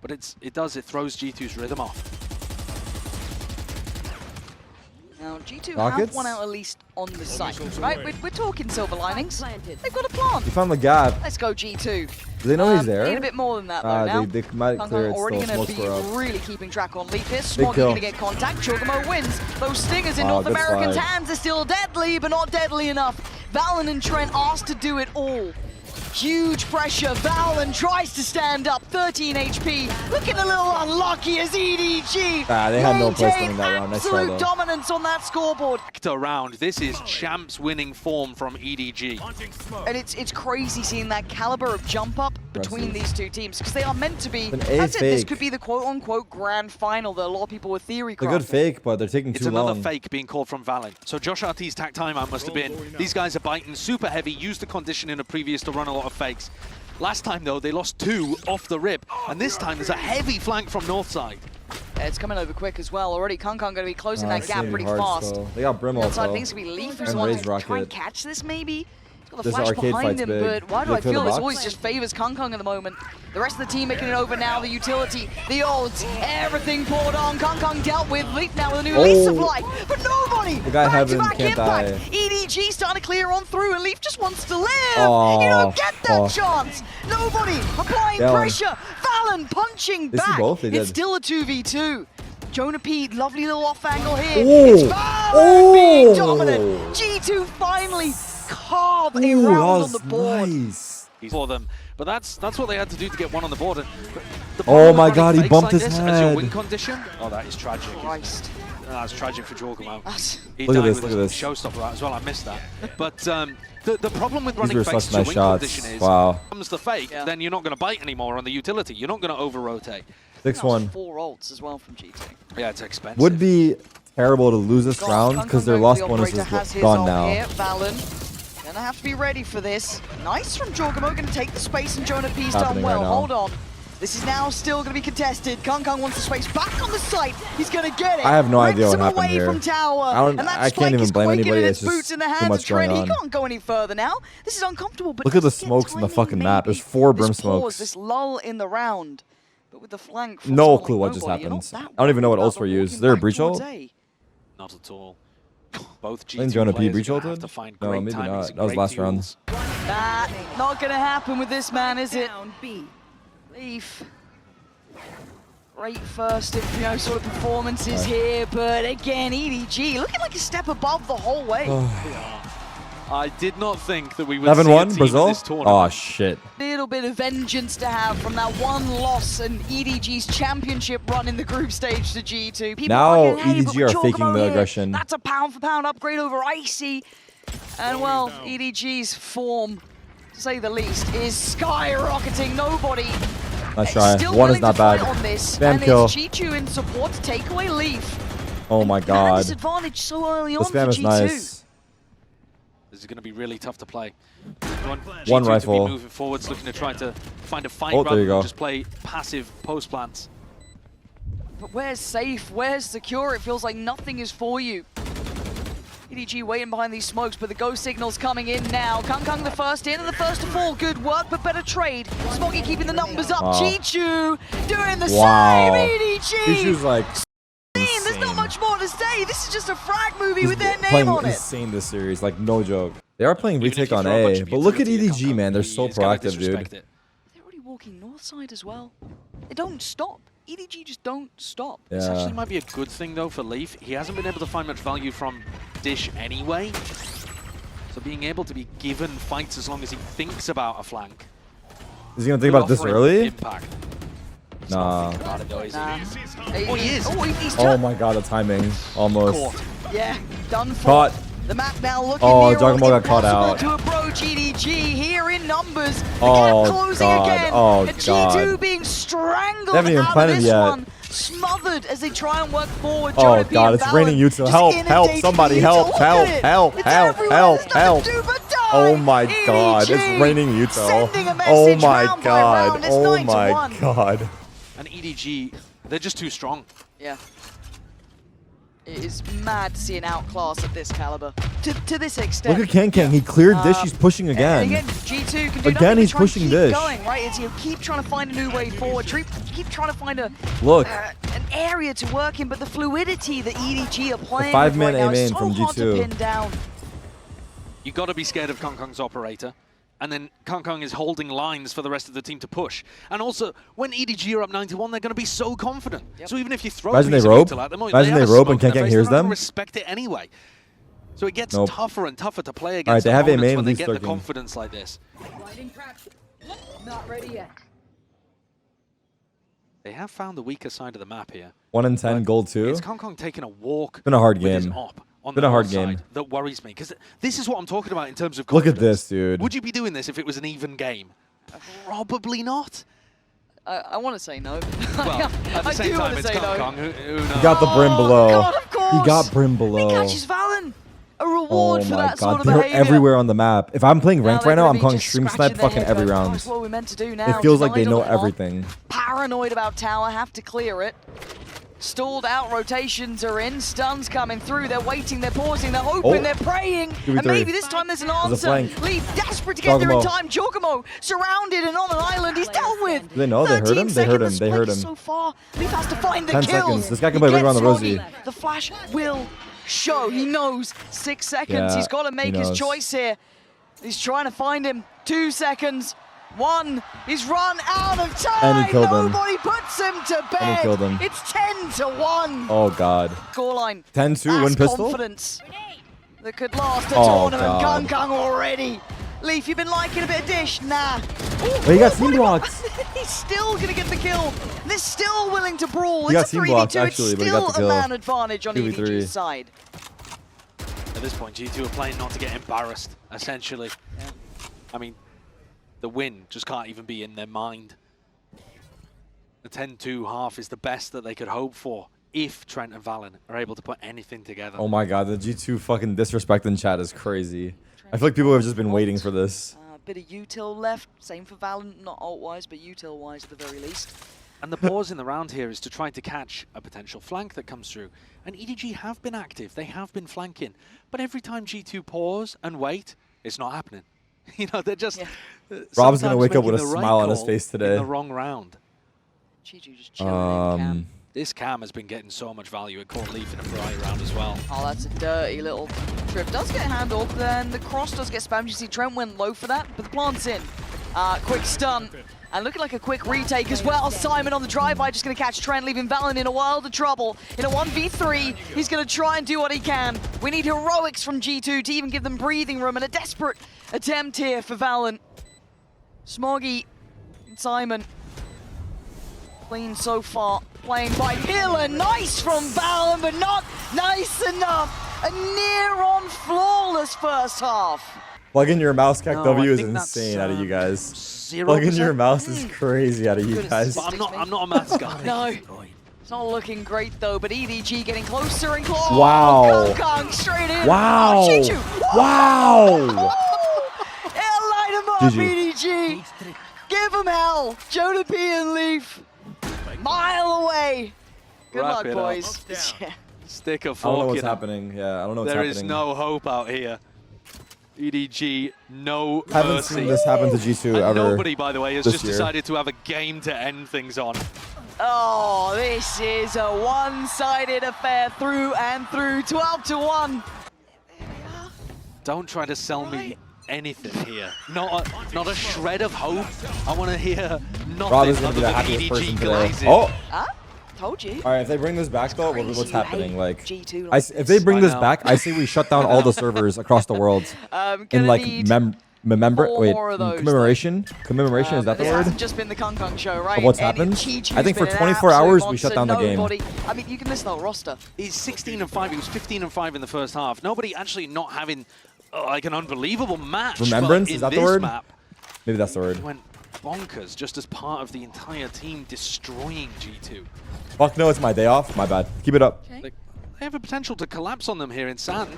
But it throws G2's rhythm off. Now, G2 Rockets? have one out at least on the site, right? We're talking silver linings. Planted. They've got a plant. He found the gap. Let's go G2. Do they know he's there? Need a bit more than that though now. They might Kung clear it already still. going to Smokes be for up. really keeping track on Leaf here. Smoggy kill. going to get contact. Chogamo wins. Those stingers in Wow, North good Americans' slide. hands are still deadly, but not deadly enough. Valen and Trent asked to do it all. Huge pressure. Valen tries to stand up. 13 HP. Looking a little unlucky as EDG. They had no place maintain winning that round. Nice try, absolute though. dominance on that scoreboard. Round. This is champs winning form from EDG. And it's crazy seeing that caliber of jump up between Impressive. these two teams because they are meant to be. An A That's it. This fake. could be the quote-unquote grand final that a lot of people with theory It's a good crafted. fake, but they're taking It's too another long. fake being called from Valin. So Josh RT's tack timeout must have been, these guys are biting super heavy, used the condition in a previous to run a lot of fakes. Last time, though, they lost 2 off the rip, and this time there's a heavy flank from north side. Yeah, it's coming over quick as well. Already Kong going to be closing that gap pretty fast. Still. They got Brim also. Outside things to be Leaf who's one to try and catch this maybe. He's got the flash behind him, big. but why do I feel this always just favors Kong at the moment? The rest of the team making it over now. The utility, the ults, everything poured on. Kong dealt with. Leaf now with a new lease of life, but nobody. The guy Heaven Back-to-back can't die. EDG starting to clear on through, and Leaf just wants to live. Oh, you don't get that chance. Nobody applying pressure. Valen punching back. Both? They did. It's still a 2v2. Jonah P, lovely little off angle here. Ooh. It's Valorant being dominant. G2 finally carve a round on the board. Nice. For them, but that's what they had to do to get one on the board. Oh my God, he bumped his head. As your win condition. Oh, that is tragic. Christ. That's tragic for Jorgamo. He Look at died this, with look a at this. showstopper out as well. I missed that. But the problem with running were fakes such as your nice win shots. condition is, Wow. comes the fake, then you're not going to bite anymore on the utility. You're not going to over-rotate. 6-1. 4 ults as well from G2. Yeah, it's expensive. Would be terrible to lose this round because their lost bonus is gone now. Valen gonna have to be ready for this. Nice from Jorgamo, gonna take the space, and Jonah P's done Happening well. right now. Hold on. This is now still gonna be contested. Kong wants the space back on the site. He's gonna get it. I have no idea Rips what him happened away here. from tower. I can't spike even is blame quaking anybody. in It's its boots just in the too hands much of Trent. going He on. can't go any further now. This is uncomfortable, but Look at the just get smokes in the timing, fucking map. maybe. There's 4 This Brim pause, smokes. This lull in the round. But with the flank from No someone clue like what just nobody, you're not happened. that I don't even know what worried ults were about used. walking Is there a back breach towards ult? A. Not at all. Both Didn't G2 Jonah P players breach are gonna ulted? have to find No, great maybe timings not. and That was great last round. duels. That not gonna happen with this man, is it? Leaf. Great first, sort of performances here, but again, EDG looking like a step above the whole way. I did not think that we would see a 7-1 team Brazil? in this tournament. Oh shit. Little bit of vengeance to have from that one loss and EDG's championship run in the group stage to G2. People Now arguing, hey, but EDG are with faking Jorgamo the here, aggression. That's a pound-for-pound upgrade over Icy. And well, EDG's form, to say the least, is skyrocketing. Nobody Nice try. still One is willing not to fight bad. on this. Spam And kill. there's G2 in support to take away Leaf. Oh my Man God. disadvantage so early The on for spam is G2. nice. This is going to be really tough to play. One G2 rifle. to be moving forwards, looking to try to find a fight Oh, there rather you than go. just play passive post plants. But where's safe? Where's secure? It feels like nothing is for you. EDG waiting behind these smokes, but the go signal's coming in now. Kung the first in and the first to fall. Good work, but better trade. Smoggy keeping the numbers up. Wow. G2 doing the Wow. same. EDG. G2's like There's not much more to say. This is just a frag movie with their name playing on it. insane this series, like no joke. They are playing Even if retake you on throw a bunch A, of but look at utility at EDG, Kung, man. They're so he's gonna proactive, disrespect dude. it. They're already walking north side as well. They don't stop. EDG just don't stop. This Yeah. actually might be a good thing, though, for Leaf. He hasn't been able to find much value from Dish anyway. So being able to be given fights as long as he thinks about a flank. Is he gonna think about it this Offering early? Impact. He's Nah. not thinking about it, though, is he? Nah. Oh, he is. Oh, he's Oh turned. my God, the timing. Almost. Caught. Yeah, done for. Caught. The map now looking Oh, near Giacomo got caught impossible out. to approach EDG here in numbers. The Oh, gap closing God. again. Oh, and G2 God. being strangled They haven't even out of planted this yet. one. Smothered as they try and work forward. Oh Jonah P God, and it's Valen raining Util. just Help, inundating help, somebody Util. help, Look help, at it. help, It's help, everywhere. help, There's nothing help. to do but die. Oh my God, EDG it's raining Util. sending a Oh message my round by God, round. It's oh 9-1. my God. And EDG, they're just too strong. Yeah. It is mad to see an outclass at this caliber. To this extent. Look at Ken. He cleared Dish. He's pushing And again. again, G2 can do Again, nothing but he's try and pushing keep Dish. going, right? It's, keep trying to find a new way forward. Keep trying to find a Look. an area to work in, but the fluidity that EDG are playing The with 5-man right now is aim so from hard to G2. pin down. You got to be scared of Kong's operator. And then Kong is holding lines for the rest of the team to push. And also, when EDG are up 91, they're going to be so confident. Yep. So even if you throw Imagine a piece they of rope. util at them, Imagine have they a rope smoke and in their Ken face, hears they're not gonna them. respect it anyway. So it gets Nope. tougher and tougher to play All right, against they have a opponents main when they lead get the lurking. confidence like this. Not ready yet. They have found the weaker side of the map here. 1 in 10, gold 2. It's Kong taking a walk Been a hard with his game. op on Been the a hard north game. side that worries me. Because this is what I'm talking about in terms of Look confidence. at this, dude. Would you be doing this if it was an even game? Probably not. I want to say no. Well, at the I same do time, want to it's say no. Kong. Who knows? He got the brim below. God, of course. He got brim He below. catches Valen. a reward Oh for my that sort god, of they're behavior. everywhere on the map. If I'm playing ranked Now right now, they're I'm gonna be calling just stream scratching snipe their fucking head every going, round. "That's what we're meant to do now. It feels like Denied they on know the block. everything. Paranoid about tower, have to clear it. Stalled out, rotations are in, stuns coming through, they're waiting, they're pausing, they're hoping, they're praying, and maybe this time there's an answer. flank. Leaf desperate to get there in Giacomo. time. Giacomo surrounded and on an island, he's dealt with. Do they know? They heard 13 him? They heard him. seconds, They heard the him. spike is so far, Leaf has to find the 10 kill. seconds. This guy can He play right around the gets Rosie. Robbie. The flash will show, he knows. 6 seconds, Yeah, he's got to make he his knows. choice here. He's trying to find him. 2 seconds. 1, he's run out of time. And he killed him. Nobody puts him to bed. And he killed him. It's 10-1. Oh god. Scoreline. 10-2 win pistol? Confidence that could last a Oh, tournament. God. Kang already. Leaf, you've been liking a bit of dish? Nah. But he got team blocked. He's still going to get the kill. They're still willing to brawl. He got It's a team 3v2. blocked, It's actually, but he still got the a kill. man advantage on 2v3. EDG's side. At this point, G2 are playing not to get embarrassed, essentially. Yeah. I mean, the win just can't even be in their mind. The 10-2 half is the best that they could hope for if Trent and Valen are able to put anything together. Oh my god, the G2 fucking disrespect in chat is crazy. I feel like people have just been waiting for this. Bit of util left. Same for Valen, not ult-wise, but util-wise at the very least. And the pause in the round here is to try to catch a potential flank that comes through. And EDG have been active, they have been flanking. But every time G2 pause and wait, it's not happening. You know, they're just Rob's gonna sometimes wake up with a making the right smile on his call face in today. the wrong round. G2 just chilling in camp. This cam has been getting so much value. It caught Leaf in a variety round as well. Oh, that's a dirty little trip. Does get handled, then the cross does get spammed. You see Trent went low for that, but the plant's in. Quick stun. And looking like a quick retake as well. Simon on the drive-by, just going to catch Trent, leaving Valen in a world of trouble. In a 1v3, he's going to try and do what he can. We need heroics from G2 to even give them breathing room, and a desperate attempt here for Valen. Smoggy and Simon. Clean so far, playing by Pillar. Nice from Valen, but not nice enough. A near-on flawless first half. Plugging your mouse CAC No, W I is think that's, insane out of you guys. 0%. Plugging your mouse is crazy out of you Good guys. assist. But I'm not a maths guy. No. It's not looking great though, but EDG getting closer and closer. Wow. Kang straight in. Wow. Oh, G2. Wow. It'll light him up, GG. EDG. Give him hell. Jonah P and Leaf. Mile away. Good Wrap luck, it up. boys. Yeah. Stick a I don't know fork what's in it. happening. Yeah, I don't know what's There happening. is no hope out here. EDG, no Haven't mercy. seen this happen to G2 And ever. nobody, by the way, has this just year. decided to have a game to end things on. Oh, this is a one-sided affair through and through. 12-1. Don't try to sell me anything here. Not a shred of hope. I want to hear Rob nothing is gonna other be the than happiest person EDG today. glazing. Oh, Told you. all right. If they bring this back though, what's Crazy happening? hate Like, G2 like if they bring I this know. back, I say we shut down all the servers across the world in Gonna like need remember. four Wait, more of those, commemoration. Commemoration is that the this word? hasn't just been the Kang Kang show, right? Of what's And happened? Chi-Chi's I think for been an 24 absolute hours, we monster. shut down the game. Nobody, I mean, you can list the whole roster. He's 16-5. He was 15-5 in the first half. Nobody actually not having like an unbelievable match. Remembrance? But Is in that the this word? Map, Maybe that's the word. he went bonkers just as part of the entire team destroying G2. Fuck no, it's my day off. My bad. Keep it up. Like, they have a potential to collapse on them here in sand.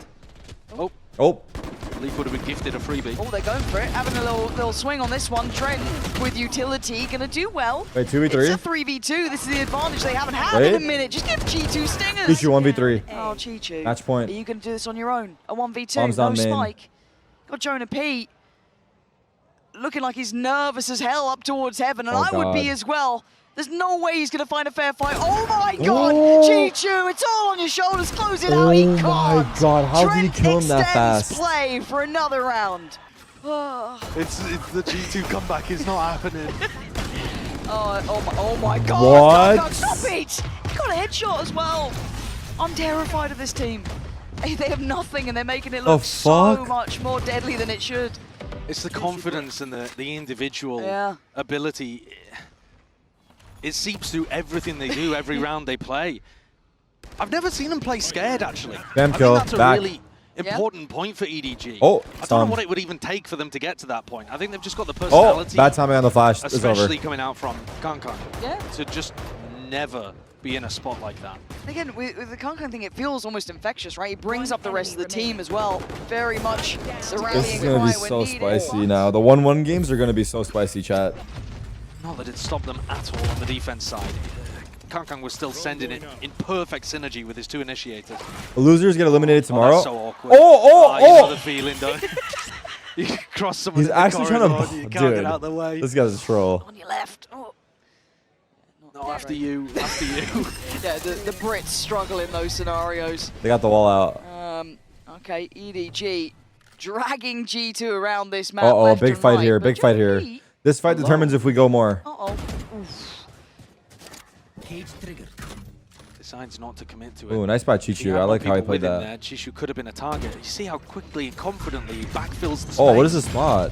Oh, Oh, Leaf would have been gifted a freebie. Oh, they're going for it. Having a little swing on this one. Trent with utility, gonna do well. wait, 2v3. It's a 3v2. This is the advantage they haven't had in a Wait. minute. Just give G2 stingers. G2 1v3. Oh, Chi-Chi. Match point. Are you gonna do this on your own? A 1v2, Bombs no down main. spike. Got Jonah P. Looking like he's nervous as hell up towards heaven, and Oh, I would be God. as well. There's no way he's gonna find a fair fight. Oh my God, Oh. Chi-Chu, it's all on your shoulders. Close it out. He Oh can't. my God, how did he Trent kill him that extends fast? play for another round. Oh, It's the G2 comeback is not happening. oh my God. What? Kang Kang, stop it. He got a headshot as well. I'm terrified of this team. They have nothing and they're making it look so fuck? much more deadly than it should. It's the confidence and the individual Yeah. ability. It seeps through everything they do, every round they play. I've never seen them play scared, actually. Bam I kill, think that's back. a really important point for EDG. Oh, I don't stun. know what it would even take for them to get to that point. I think they've just got the Oh, personality, bad timing on the flash. It's over. especially coming out from Kang Kang, Yeah. to just never be in a spot like that. Again, with the Kankan thing, it feels almost infectious, right? He brings up the rest of the team as well. Very much surrounding This is gonna be Quiet when so needed. spicy now. The 1-1 games are gonna be so spicy, chat. Not that it stopped them at all on the defense side. Kankang was still sending it in perfect synergy with his two initiators. The losers get eliminated tomorrow. That's so awkward. Oh, You know the feeling, don't you? You cross someone He's in the actually trying corridor, to, you can't dude. get out of the way. This guy's a troll. On your left. Oh. No, after you, after you. Yeah, the Brits struggle in those scenarios. They got the wall out. Okay, EDG dragging G2 around this map. Uh-oh, left big and fight right, here, but big fight here. Joey- This fight determines if we go more. Uh-oh. Oof. Decides not to commit to it. Ooh, nice by He Chichu. had I more like how he people played with him that. there. Chishu could have been a target. You see how quickly and confidently he backfills the space. Oh, what is this spot?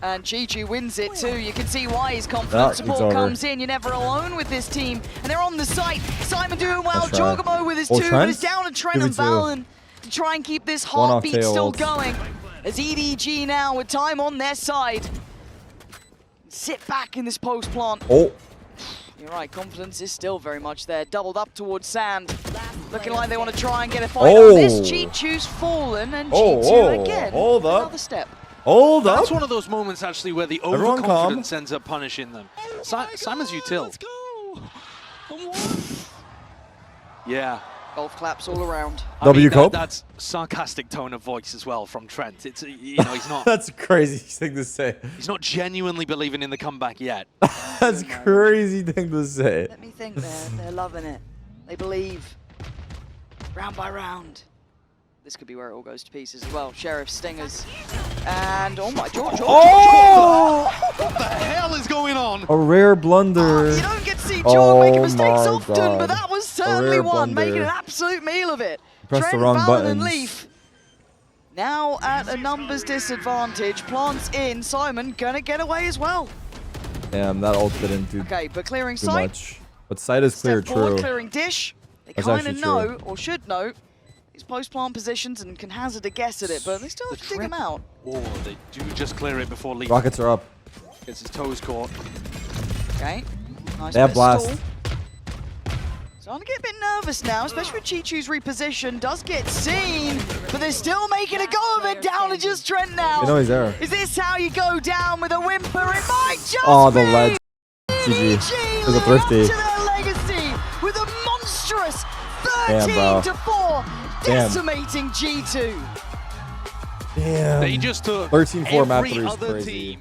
And Chi-Chi wins it too. You can see why his Ah, confident it's support over. comes in. You're never alone with this team. And they're on the site. Simon doing well. That's right. Jorgamo with his Oh, two, Trent? but it's down to Trent and 2v2. Valen to try and keep this One off heartbeat tail still ults. going. As EDG now with time on their side. Sit back in this post plant. Oh, You're right, confidence is still very much there. Doubled up towards Sand. Looking like they want to try and get a fight on this. Chi-Chu's fallen, and G2 again. Hold up. Another step. hold up. That's one of those moments actually where the Everyone calm. overconfidence ends up punishing them. Simon's util. Yeah. Golf claps all around. I W mean, cope? that's sarcastic tone of voice as well from Trent. It's you know he's not That's a crazy thing to say. he's not genuinely believing in the comeback yet. That's crazy thing to say. Let me think, they're loving it. They believe. Round by round. This could be where it all goes to pieces as well. Sheriff Stingers. And oh my George. Oh! What the hell is going on? A rare blunder. You don't get to see George making Oh mistakes my often, God. but that was A certainly rare one, making blunder. an absolute meal of it. Pressed the Trent, wrong Valen, and buttons. Leaf. Now at a numbers disadvantage. Plants in. Simon gonna get away as well. Damn, that ult didn't do Okay, but clearing too sight. much. But sight is clear, Step forward, true. clearing dish. They That's kind of actually know, true. or should know, these post-plant positions and can hazard a guess at it, but they still have to dig him out. Oh, they do just clear it before Leaf Rockets are up. gets his toes caught. Okay, nice They have bit of blast. stall. Starting to get a bit nervous now, especially with Chi-Chu's reposition. Does get seen, but they're still making a go of it. Down to just Trent now. You know he's there. Is this how you go down with a whimper? It might just Oh, the be. ledge. GG. EDG It was a living thrifty. up to their legacy with a monstrous Damn, bro. 13-4, Damn. decimating G2. Damn. They just took 13-4 map every 3 is other crazy. team